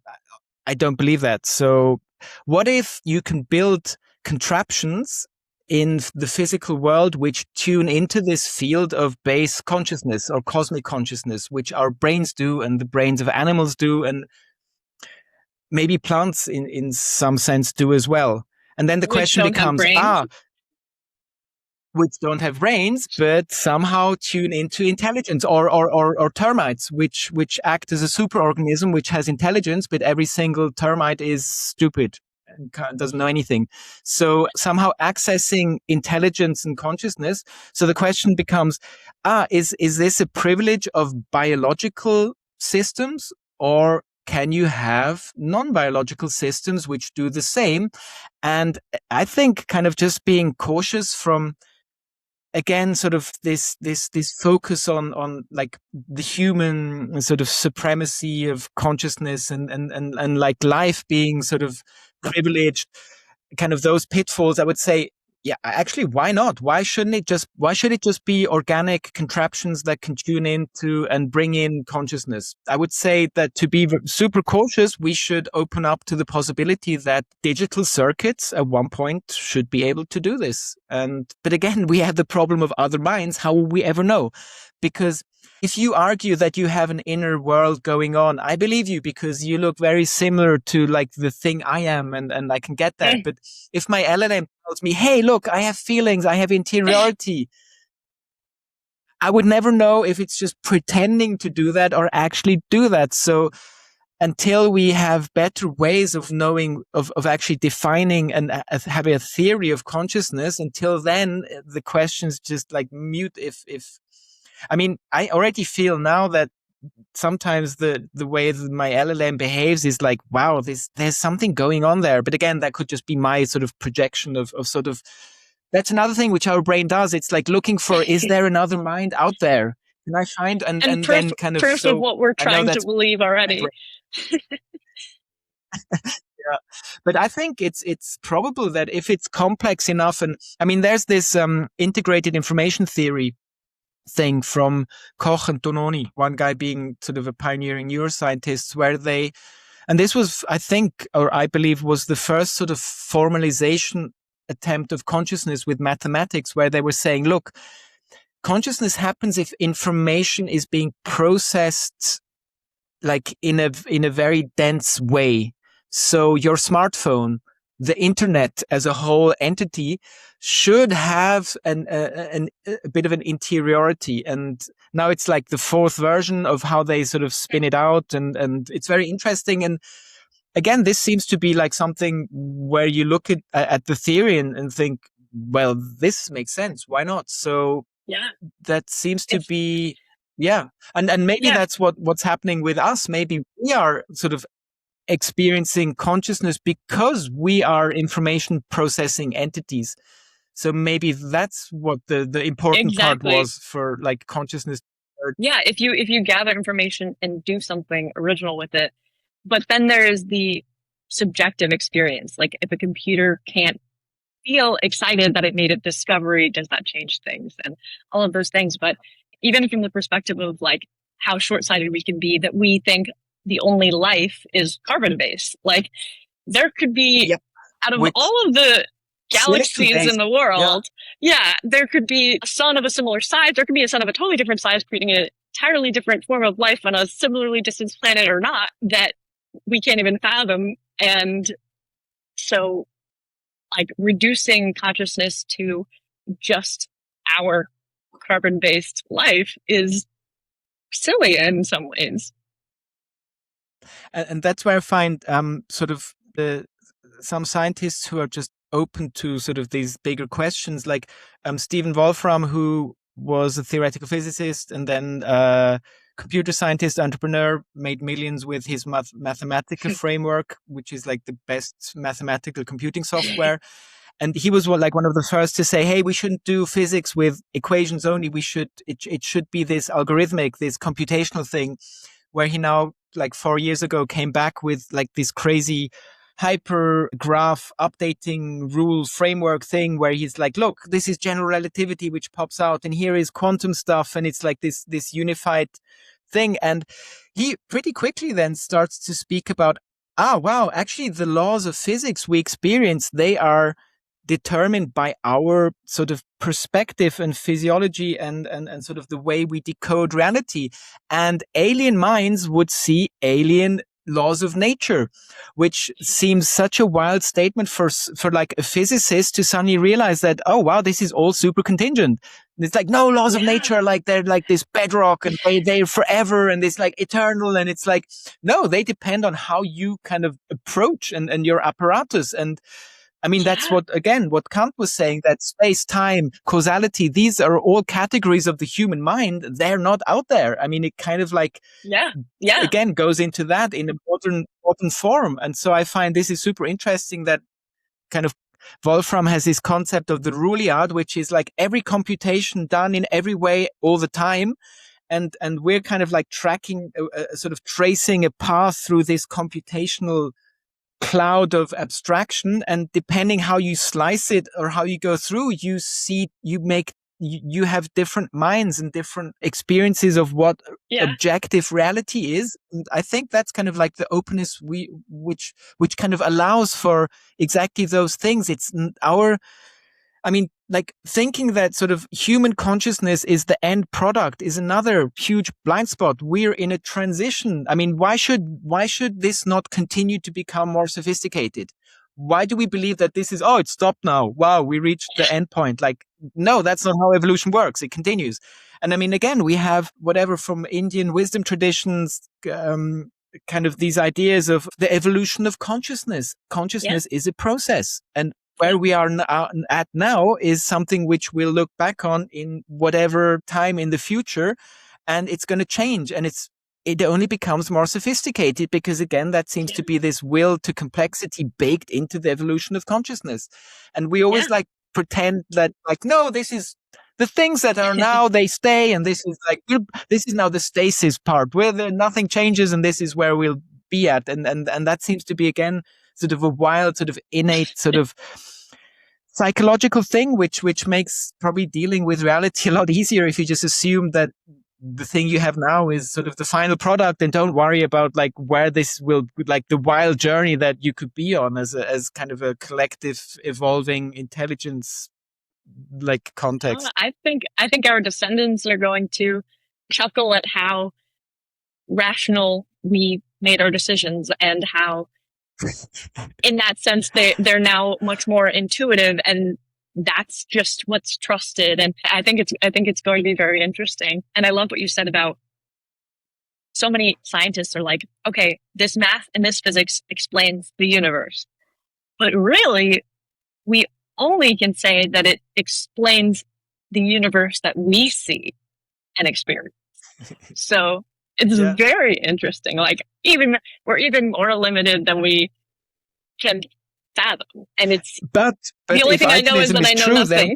I don't believe that. So what if you can build contraptions in the physical world which tune into this field of base consciousness or cosmic consciousness, which our brains do and the brains of animals do, and maybe plants in some sense do as well. And then the question becomes, which don't have brains, but somehow tune into intelligence, or termites, which act as a superorganism, which has intelligence, but every single termite is stupid and doesn't know anything. So somehow accessing intelligence and consciousness. So the question becomes, is this a privilege of biological systems, or can you have non-biological systems which do the same? And I think kind of just being cautious from, again, sort of this focus on like the human sort of supremacy of consciousness and like life being sort of privileged, kind of those pitfalls. I would say, yeah, actually, why not? Why should it just be organic contraptions that can tune into and bring in consciousness? I would say that to be super cautious, we should open up to the possibility that digital circuits at one point should be able to do this. But again, we have the problem of other minds. How will we ever know? Because if you argue that you have an inner world going on, I believe you, because you look very similar to like the thing I am, and I can get that. But if my LLM tells me, hey, look, I have feelings, I have interiority, I would never know if it's just pretending to do that or actually do that. So until we have better ways of knowing, of actually defining and having a theory of consciousness, until then, the question's just like mute. I mean, I already feel now that sometimes the way that my LLM behaves is like, wow, there's something going on there. But again, that could just be my sort of projection of sort of, that's another thing which our brain does. It's like looking for, is there another mind out there? can I find And then kind of, proof of so what we're I know trying to that's believe already. yeah, but I think it's probable that if it's complex enough, and I mean, there's this integrated information theory thing from Koch and Tononi, one guy being sort of a pioneering neuroscientist, where they, and this was, I think, or I believe, was the first sort of formalization attempt of consciousness with mathematics, where they were saying, look, consciousness happens if information is being processed like in a very dense way. So your smartphone, the internet as a whole entity, should have a bit of an interiority. And now it's like the fourth version of how they sort of spin it out, and it's very interesting. And again, this seems to be like something where you look at the theory and think, well, this makes sense. Why not? So Yeah. that seems to be, yeah. And maybe that's what's happening with us. Maybe we are sort of experiencing consciousness because we are information processing entities. So maybe that's what the important part was for like consciousness. Yeah, if you gather information and do something original with it, but then there's the subjective experience. Like if a computer can't feel excited that it made a discovery, does that change things? And all of those things. But even from the perspective of like how short-sighted we can be, that we think the only life is carbon-based. Like there could be, out of all of the galaxies in the world, there could be a sun of a similar size. There could be a sun of a totally different size, creating an entirely different form of life on a similarly distant planet or not, that we can't even fathom. And so like reducing consciousness to just our carbon-based life is silly in some ways. And that's where I find sort of some scientists who are just open to sort of these bigger questions, like Stephen Wolfram, who was a theoretical physicist and then computer scientist, entrepreneur, made millions with his mathematical framework, which is like the best mathematical computing software. And he was one of the first to say, hey, we shouldn't do physics with equations only. It should be this algorithmic, this computational thing, where he now, like 4 years ago, came back with like this crazy hyper graph updating rule framework thing, where he's like, look, this is general relativity, which pops out, and here is quantum stuff. And it's like this unified thing. And he pretty quickly then starts to speak about, wow, actually the laws of physics we experience, they are determined by our sort of perspective and physiology and sort of the way we decode reality. And alien minds would see alien laws of nature, which seems such a wild statement for like a physicist to suddenly realize that, oh wow, this is all super contingent. And it's like, no, laws of nature, like they're like this bedrock and they're forever and it's like eternal. And it's like, no, they depend on how you kind of approach and your apparatus. And I mean, that's what Kant was saying, that space, time, causality, these are all categories of the human mind. They're not out there. I mean, it kind of like, again, goes into that in a modern form. And so I find this is super interesting that kind of Wolfram has this concept of the Ruliad, which is like every computation done in every way all the time. And we're kind of like tracking, sort of tracing a path through this computational cloud of abstraction, and depending how you slice it or how you go through, you have different minds and different experiences of what objective reality is. And I think that's kind of like the openness which kind of allows for exactly those things. It's like thinking that sort of human consciousness is the end product is another huge blind spot. We're in a transition. I mean, why should this not continue to become more sophisticated? Why do we believe that this is, it stopped now? Wow, we reached the end point. Like, no, that's not how evolution works. It continues. And I mean, again, we have whatever from Indian wisdom traditions, kind of these ideas of the evolution of consciousness. Consciousness is a process. And where we are at now is something which we'll look back on in whatever time in the future, and it's going to change. And it only becomes more sophisticated because, again, that seems to be this will to complexity baked into the evolution of consciousness. And we always like pretend that like, no, this is the things that are now, they stay, and this is like, this is now the stasis part where nothing changes, and this is where we'll be at. And that seems to be, again, sort of a wild, sort of innate, sort of psychological thing, which makes probably dealing with reality a lot easier if you just assume that the thing you have now is sort of the final product, and don't worry about like where this will, like the wild journey that you could be on as kind of a collective evolving intelligence, like, context. I think our descendants are going to chuckle at how rational we made our decisions, and how in that sense they're now much more intuitive, and that's just what's trusted. And I think it's going to be very interesting. And I love what you said about, so many scientists are like, okay, this math and this physics explains the universe, but really we only can say that it explains the universe that we see and experience. So it's very interesting. Like, we're even more limited than we can fathom. And it's but the only thing I know is that I know nothing.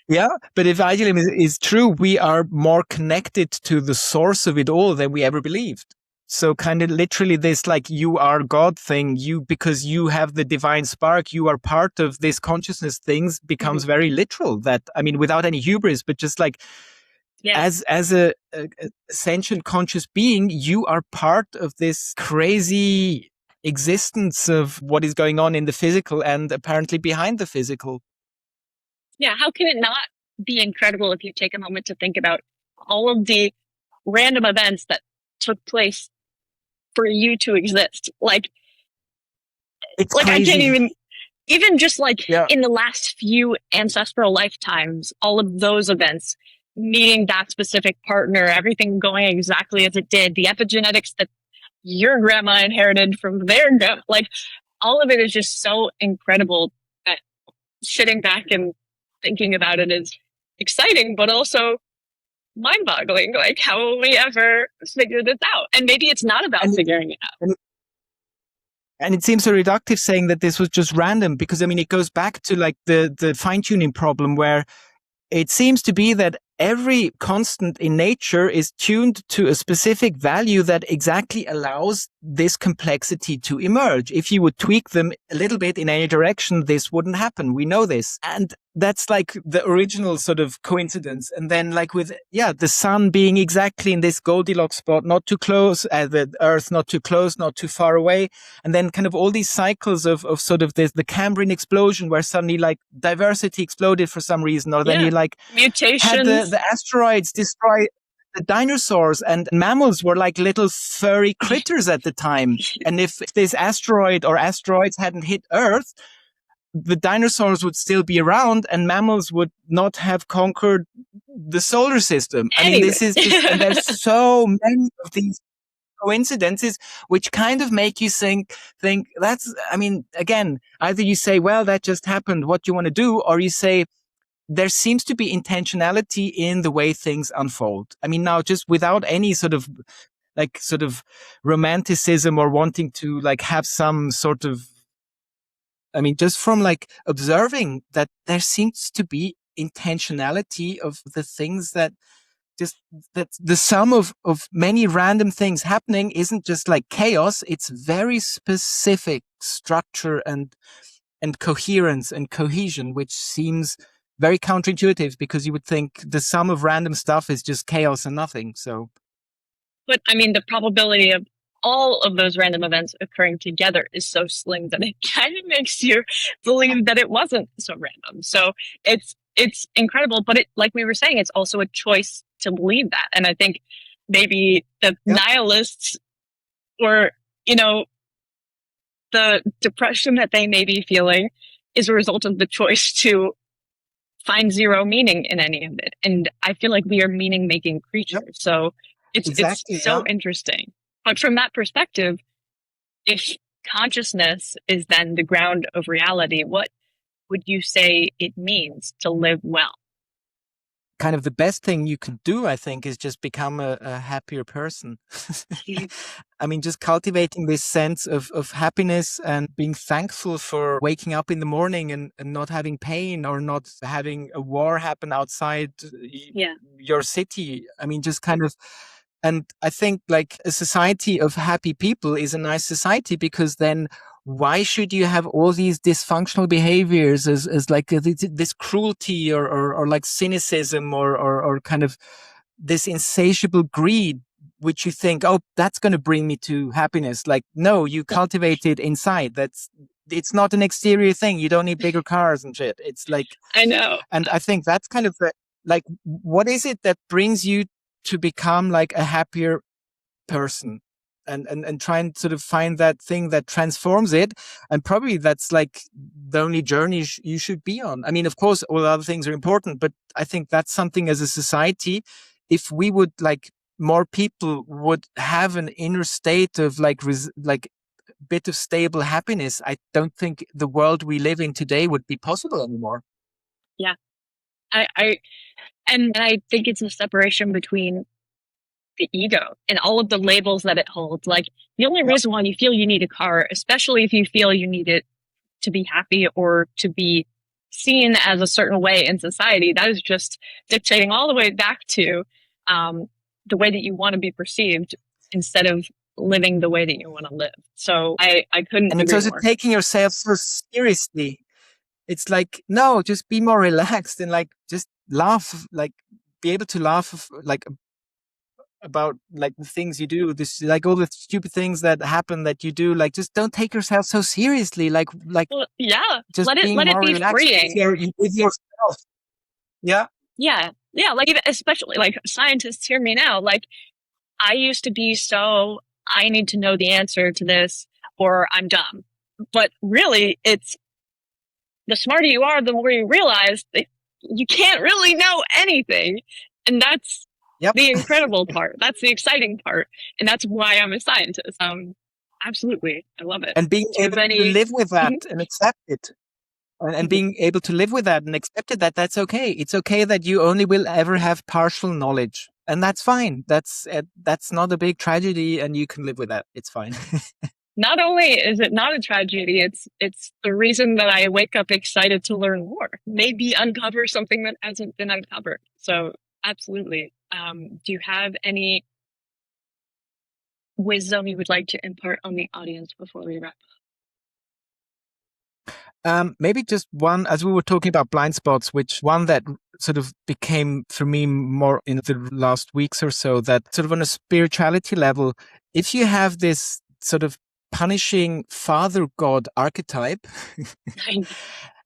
Yeah, but if idealism is true, we are more connected to the source of it all than we ever believed. So kind of literally this, like, you are God thing, because you have the divine spark, you are part of this consciousness, things becomes very literal. That, I mean, without any hubris, but just like, as a sentient conscious being, you are part of this crazy existence of what is going on in the physical and apparently behind the physical. Yeah, how can it not be incredible if you take a moment to think about all of the random events that took place for you to exist? Like, it's crazy. I can't even just like in the last few ancestral lifetimes, all of those events, meeting that specific partner, everything going exactly as it did, the epigenetics that your grandma inherited from their grandma, like, all of it is just so incredible that sitting back and thinking about it is exciting, but also mind-boggling. Like, how will we ever figure this out? And maybe it's not about figuring it out. And it seems so reductive saying that this was just random, because, I mean, it goes back to like the fine-tuning problem, where it seems to be that every constant in nature is tuned to a specific value that exactly allows this complexity to emerge. If you would tweak them a little bit in any direction, this wouldn't happen. We know this. And that's like the original sort of coincidence. And then like with, the sun being exactly in this Goldilocks spot, not too close, the Earth not too close, not too far away. And then kind of all these cycles of sort of this, the Cambrian explosion, where suddenly like diversity exploded for some reason, or then you like mutations, had the asteroids destroy the dinosaurs, and mammals were like little furry critters at the time. And if this asteroid or asteroids hadn't hit Earth, the dinosaurs would still be around, and mammals would not have conquered the solar system. I mean, this is just, and there's so many of these coincidences which kind of make you think that's, I mean, again, either you say, well, that just happened, what do you want to do? Or you say, there seems to be intentionality in the way things unfold. I mean, now just without any sort of romanticism or wanting to like have some sort of, I mean, just from like observing that there seems to be intentionality of the things that the sum of many random things happening isn't just like chaos. It's very specific structure and coherence and cohesion, which seems very counterintuitive, because you would think the sum of random stuff is just chaos and nothing. So, but I mean, the probability of all of those random events occurring together is so slim that it kind of makes you believe that it wasn't so random. So it's incredible, but like we were saying, it's also a choice to believe that. And I think maybe the nihilists, or, the depression that they may be feeling, is a result of the choice to find zero meaning in any of it. And I feel like we are meaning-making creatures. Yep. So it's so interesting. But from that perspective, if consciousness is then the ground of reality, what would you say it means to live well? kind of the best thing you can do, I think, is just become a happier person. I mean, just cultivating this sense of happiness and being thankful for waking up in the morning and not having pain or not having a war happen outside your city. I mean, just kind of, and I think like a society of happy people is a nice society, because then why should you have all these dysfunctional behaviors as like this cruelty or like cynicism or kind of this insatiable greed, which you think, oh, that's going to bring me to happiness. Like, no, you cultivate it inside. It's not an exterior thing. You don't need bigger cars and shit. It's like, I know. And I think that's kind of like, what is it that brings you to become like a happier person? And try and sort of find that thing that transforms it. And probably that's like the only journey you should be on. I mean, of course, all other things are important, but I think that's something as a society, if we would like more people would have an inner state of like bit of stable happiness, I don't think the world we live in today would be possible anymore. Yeah. And I think it's a separation between the ego and all of the labels that it holds. Like, the only reason why you feel you need a car, especially if you feel you need it to be happy or to be seen as a certain way in society, that is just dictating all the way back to the way that you want to be perceived instead of living the way that you want to live. So I couldn't And agree it's also more. taking yourself so seriously. It's like, no, just be more relaxed and like just laugh, like be able to laugh like about like the things you do, this like all the stupid things that happen that you do, like just don't take yourself so seriously, Well, yeah, just let it being more be relaxed freeing. with yourself. Yeah. Yeah, like even, especially like scientists hear me now. Like, I used to be so, I need to know the answer to this or I'm dumb. But really, it's the smarter you are, the more you realize that you can't really know anything. And that's the incredible part. That's the exciting part. And that's why I'm a scientist. Absolutely. I love it. And being able to live with that and accept it. And being able to live with that and accept it, that's okay. It's okay that you only will ever have partial knowledge. And that's fine. That's not a big tragedy, and you can live with that. It's fine. Not only is it not a tragedy, it's the reason that I wake up excited to learn more. Maybe uncover something that hasn't been uncovered. So absolutely. Do you have any wisdom you would like to impart on the audience before we wrap up? Maybe just one, as we were talking about blind spots, which one that sort of became for me more in the last weeks or so, that sort of on a spirituality level, if you have this sort of punishing father god archetype,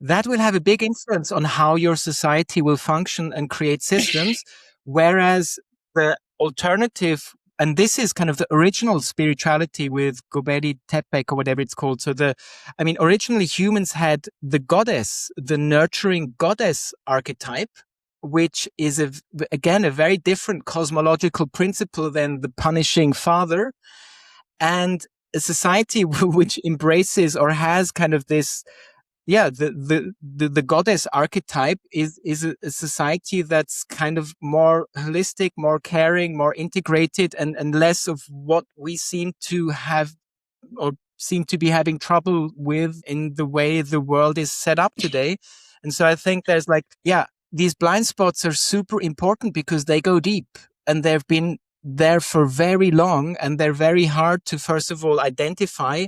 that will have a big influence on how your society will function and create systems. Whereas the alternative, and this is kind of the original spirituality with Gobekli Tepe or whatever it's called. So originally humans had the goddess, the nurturing goddess archetype, which is again a very different cosmological principle than the punishing father. And a society which embraces or has kind of this, the goddess archetype is a society that's kind of more holistic, more caring, more integrated, and less of what we seem to have or seem to be having trouble with in the way the world is set up today. And so I think there's these blind spots are super important because they go deep and they've been there for very long, and they're very hard to, first of all, identify.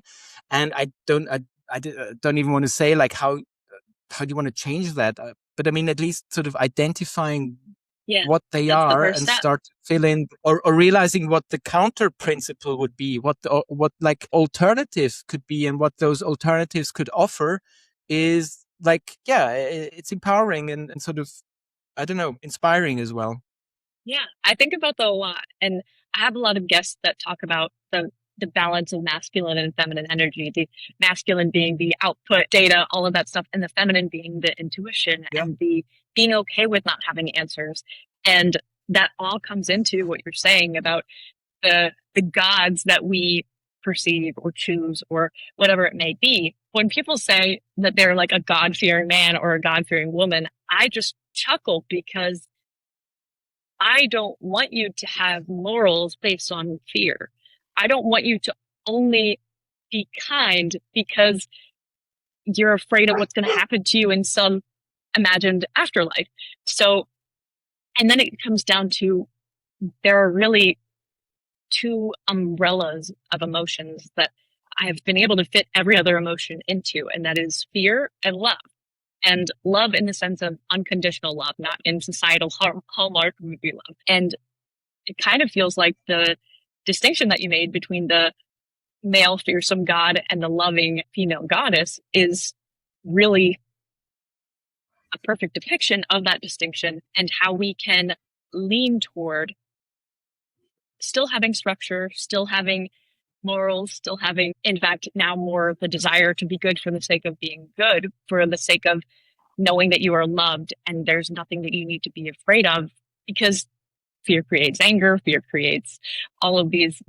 And I don't even want to say like how do you want to change that? But I mean, at least sort of identifying what they are and start to fill in or realizing what the counter principle would be, what like alternative could be, and what those alternatives could offer is like, it's empowering and sort of, I don't know, inspiring as well. Yeah, I think about that a lot. And I have a lot of guests that talk about the balance of masculine and feminine energy, the masculine being the output data, all of that stuff, and the feminine being the intuition and the being okay with not having answers. And that all comes into what you're saying about the gods that we perceive or choose or whatever it may be. When people say that they're like a God-fearing man or a God-fearing woman, I just chuckle because I don't want you to have morals based on fear. I don't want you to only be kind because you're afraid of what's going to happen to you in some imagined afterlife. So, and then it comes down to there are really two umbrellas of emotions that I have been able to fit every other emotion into, and that is fear and love. And love in the sense of unconditional love, not in societal hallmark movie love. And it kind of feels like the distinction that you made between the male fearsome god and the loving female goddess is really a perfect depiction of that distinction and how we can lean toward still having structure, still having morals, still having, in fact, now more the desire to be good for the sake of being good, for the sake of knowing that you are loved and there's nothing that you need to be afraid of, because fear creates anger, fear creates all of these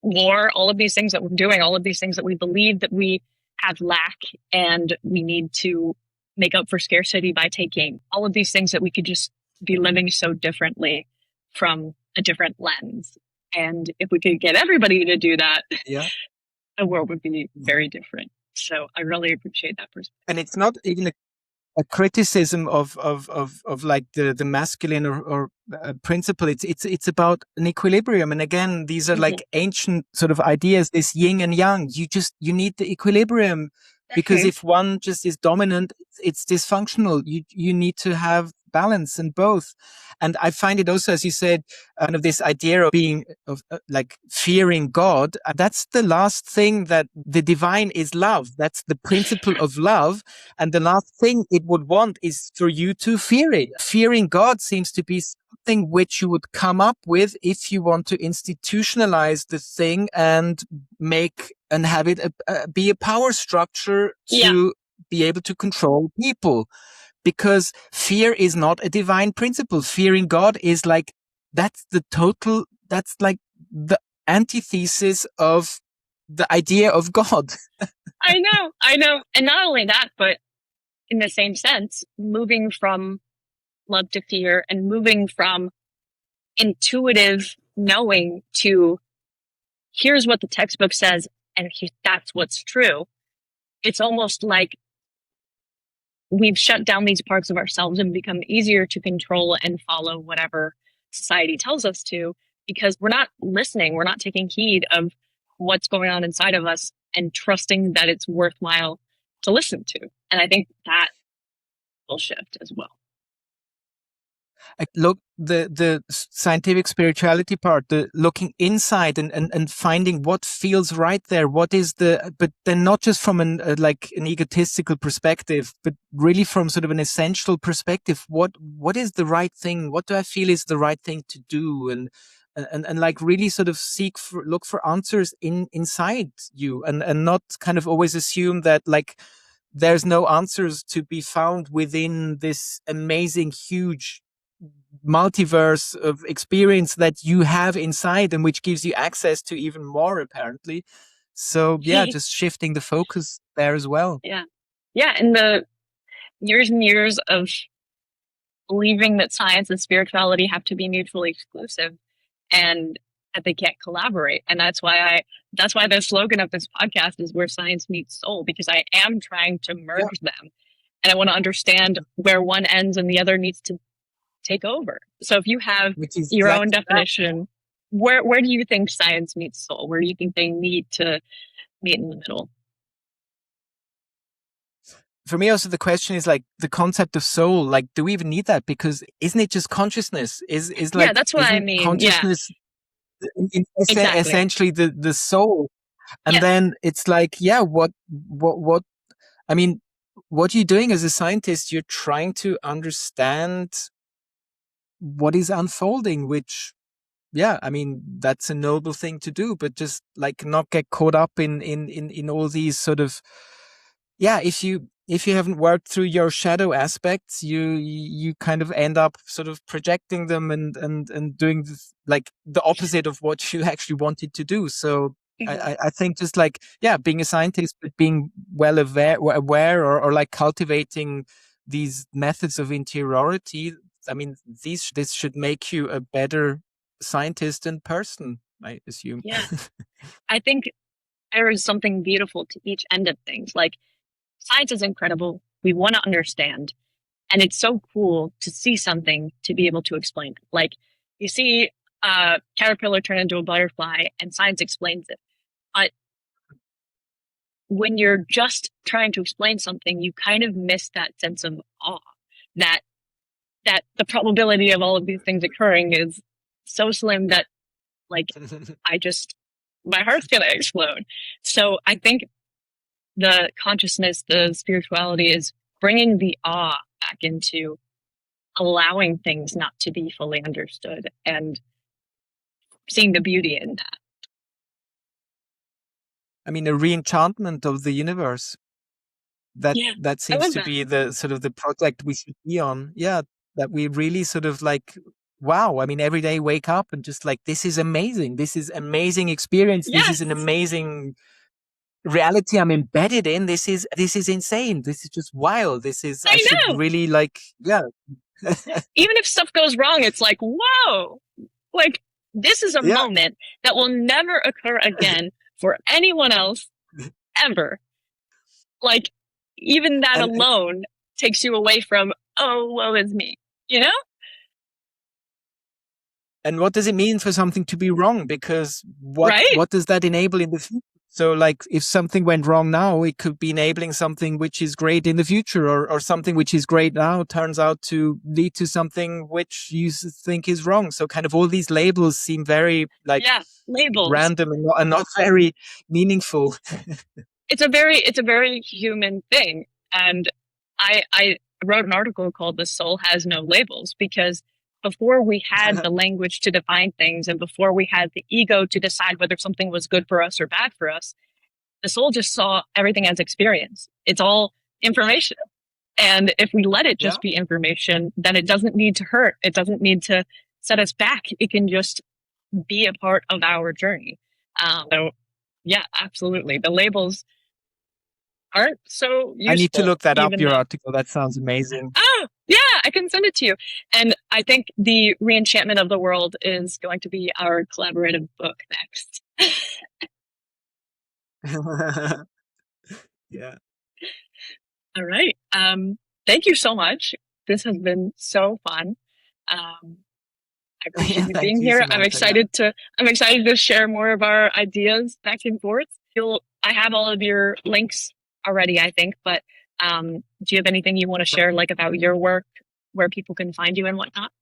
war, all of these things that we're doing, all of these things that we believe that we have lack and we need to make up for scarcity by taking, all of these things that we could just be living so differently from a different lens. And if we could get everybody to do that, Yeah. the world would be very different. So I really appreciate that perspective. And it's not even a criticism of like the masculine or principle. It's about an equilibrium. And again, these are like ancient sort of ideas, this yin and yang. You need the equilibrium, because if one just is dominant, it's dysfunctional. You need to have balance in both. And I find it also, as you said, kind of this idea of being like fearing God. That's the last thing, that the divine is love. That's the principle of love. And the last thing it would want is for you to fear it. Fearing God seems to be something which you would come up with if you want to institutionalize the thing and make and have it be a power structure to be able to control people. Because fear is not a divine principle. Fearing God is like, that's like the antithesis of the idea of God. I know. And not only that, but in the same sense, moving from love to fear and moving from intuitive knowing to here's what the textbook says and that's what's true. It's almost like we've shut down these parts of ourselves and become easier to control and follow whatever society tells us to, because we're not listening. We're not taking heed of what's going on inside of us and trusting that it's worthwhile to listen to. And I think that will shift as well. Look, the scientific spirituality part, the looking inside and finding what feels right there. What is but then not just from an egotistical perspective, but really from sort of an essential perspective. What is the right thing? What do I feel is the right thing to do? And like really sort of look for answers inside you, and not kind of always assume that like there's no answers to be found within this amazing, huge multiverse of experience that you have inside, and which gives you access to even more, apparently. So yeah, just shifting the focus there as well. Yeah. And the years and years of believing that science and spirituality have to be mutually exclusive and that they can't collaborate. And that's why the slogan of this podcast is where science meets soul, because I am trying to merge them. And I want to understand where one ends and the other needs to take over. So if you have your own definition, where do you think science meets soul? Where do you think they need to meet in the middle? For me, also the question is like the concept of soul. Like, do we even need that? Because isn't it just consciousness? Is like, that's what I mean. Consciousness, Exactly. Essentially the soul. And then it's like, what? I mean, what you're doing as a scientist, you're trying to understand what is unfolding, which, I mean, that's a noble thing to do, but just like not get caught up in all these sort of, if you haven't worked through your shadow aspects, you kind of end up sort of projecting them and doing this, like the opposite of what you actually wanted to do. So I think just like, being a scientist, but being well aware or like cultivating these methods of interiority, I mean, this should make you a better scientist and person, I assume. Yeah. I think there is something beautiful to each end of things. Like, science is incredible. We want to understand. And it's so cool to see something to be able to explain it. Like, you see a caterpillar turn into a butterfly and science explains it. But when you're just trying to explain something, you kind of miss that sense of awe, that the probability of all of these things occurring is so slim that, like, my heart's gonna explode. So I think the consciousness, the spirituality is bringing the awe back into allowing things not to be fully understood and seeing the beauty in that. I mean, a re-enchantment of the universe. That Yeah, that I seems love to that. be the sort of the project we should be on. Yeah, that we really sort of like, wow. I mean, every day wake up and just like, this is amazing. This is amazing experience. This is Yes, an amazing reality I'm embedded in. This is insane. This is just wild. I I should know. really like, yeah. Even if stuff goes wrong, it's like, whoa, like, this is a Yeah. moment that will never occur again for anyone else ever. Like, even that And alone takes you away from, oh, woe is me, you know? and what does it mean for something to be wrong? Because Right? what does that enable in the future? So like, if something went wrong now, it could be enabling something which is great in the future, or something which is great now turns out to lead to something which you think is wrong. So kind of all these labels seem very like Yeah, labels. random and not very meaningful. It's a very human thing. And I wrote an article called "The Soul Has No Labels" because before we had the language to define things and before we had the ego to decide whether something was good for us or bad for us, the soul just saw everything as experience. It's all information. And if we let it Yeah. just be information, then it doesn't need to hurt. It doesn't need to set us back. It can just be a part of our journey. So yeah, absolutely. The labels aren't so I need to useful, look that up, even your though, article. That sounds amazing. oh, yeah, I can send it to you. And I think the reenchantment of the world is going to be our collaborative book next. Yeah. All right. Thank you so much. This has been so fun. I appreciate you Thank being you, here. Samantha. I'm excited to share more of our ideas back and forth. I have all of your links already, I think, but do you have anything you want to share, like about your work, where people can find you and whatnot?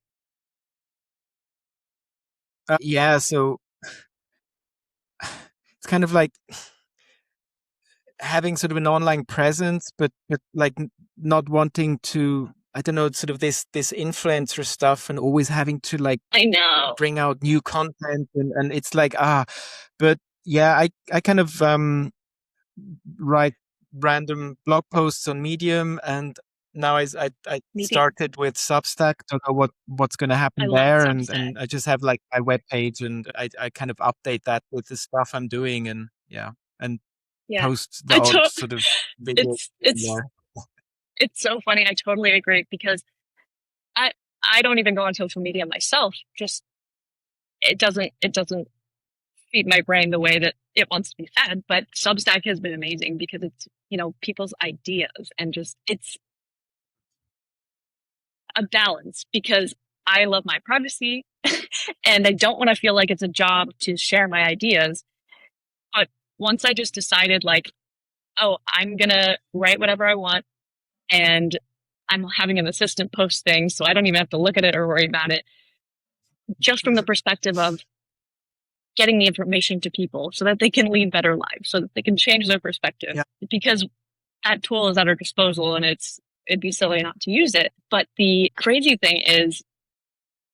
Yeah, so it's kind of like having sort of an online presence, but like not wanting to, I don't know, sort of this influencer stuff, and always having to like I know. bring out new content, and it's like, but yeah, I kind of write random blog posts on Medium, and now I Medium. started with Substack. Don't know what's going to I happen love there, Substack. and I just have like my web page, and I kind of update that with the stuff I'm doing, and yeah, and Yeah. post the odd sort of video. It's so funny. I totally agree because I don't even go on social media myself. Just it doesn't feed my brain the way that it wants to be fed. But Substack has been amazing because it's, people's ideas and just it's a balance because I love my privacy and I don't want to feel like it's a job to share my ideas. But once I just decided like, oh, I'm gonna write whatever I want and I'm having an assistant post things, so I don't even have to look at it or worry about it. Just from the perspective of getting the information to people so that they can lead better lives, so that they can change their perspective. Yeah. Because that tool is at our disposal and it'd be silly not to use it. But the crazy thing is,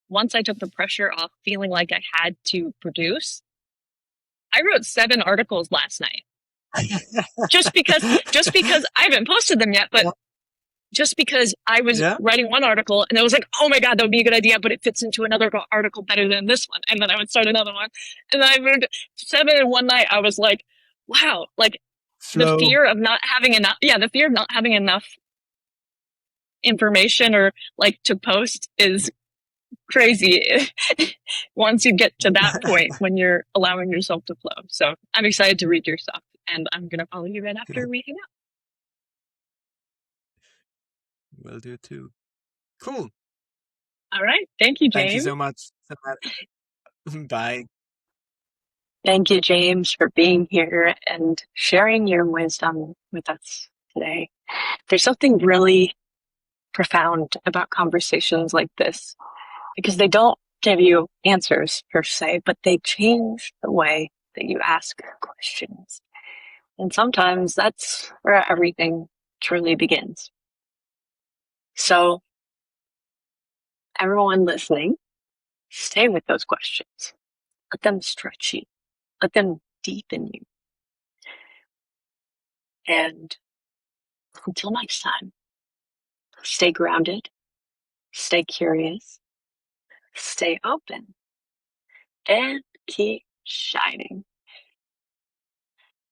once I took the pressure off feeling like I had to produce, I wrote 7 articles last night. just because I haven't posted them yet, but just because I was writing one article and I was like, oh my God, that would be a good idea, but it fits into another article better than this one. And then I would start another one. And then I moved 7 in one night. I was like, wow, like the fear of not having enough information or like to post is crazy once you get to that point when you're allowing yourself to flow. So I'm excited to read your stuff, and I'm going to follow you right after we hang out. Will do too. Cool. All right. Thank you, Thank you James. so much. Bye. Thank you, James, for being here and sharing your wisdom with us today. There's something really profound about conversations like this, because they don't give you answers per se, but they change the way that you ask questions. And sometimes that's where everything truly begins. So, everyone listening, stay with those questions. Let them stretch you. Let them deepen you. And until next time, stay grounded, stay curious, stay open, and keep shining.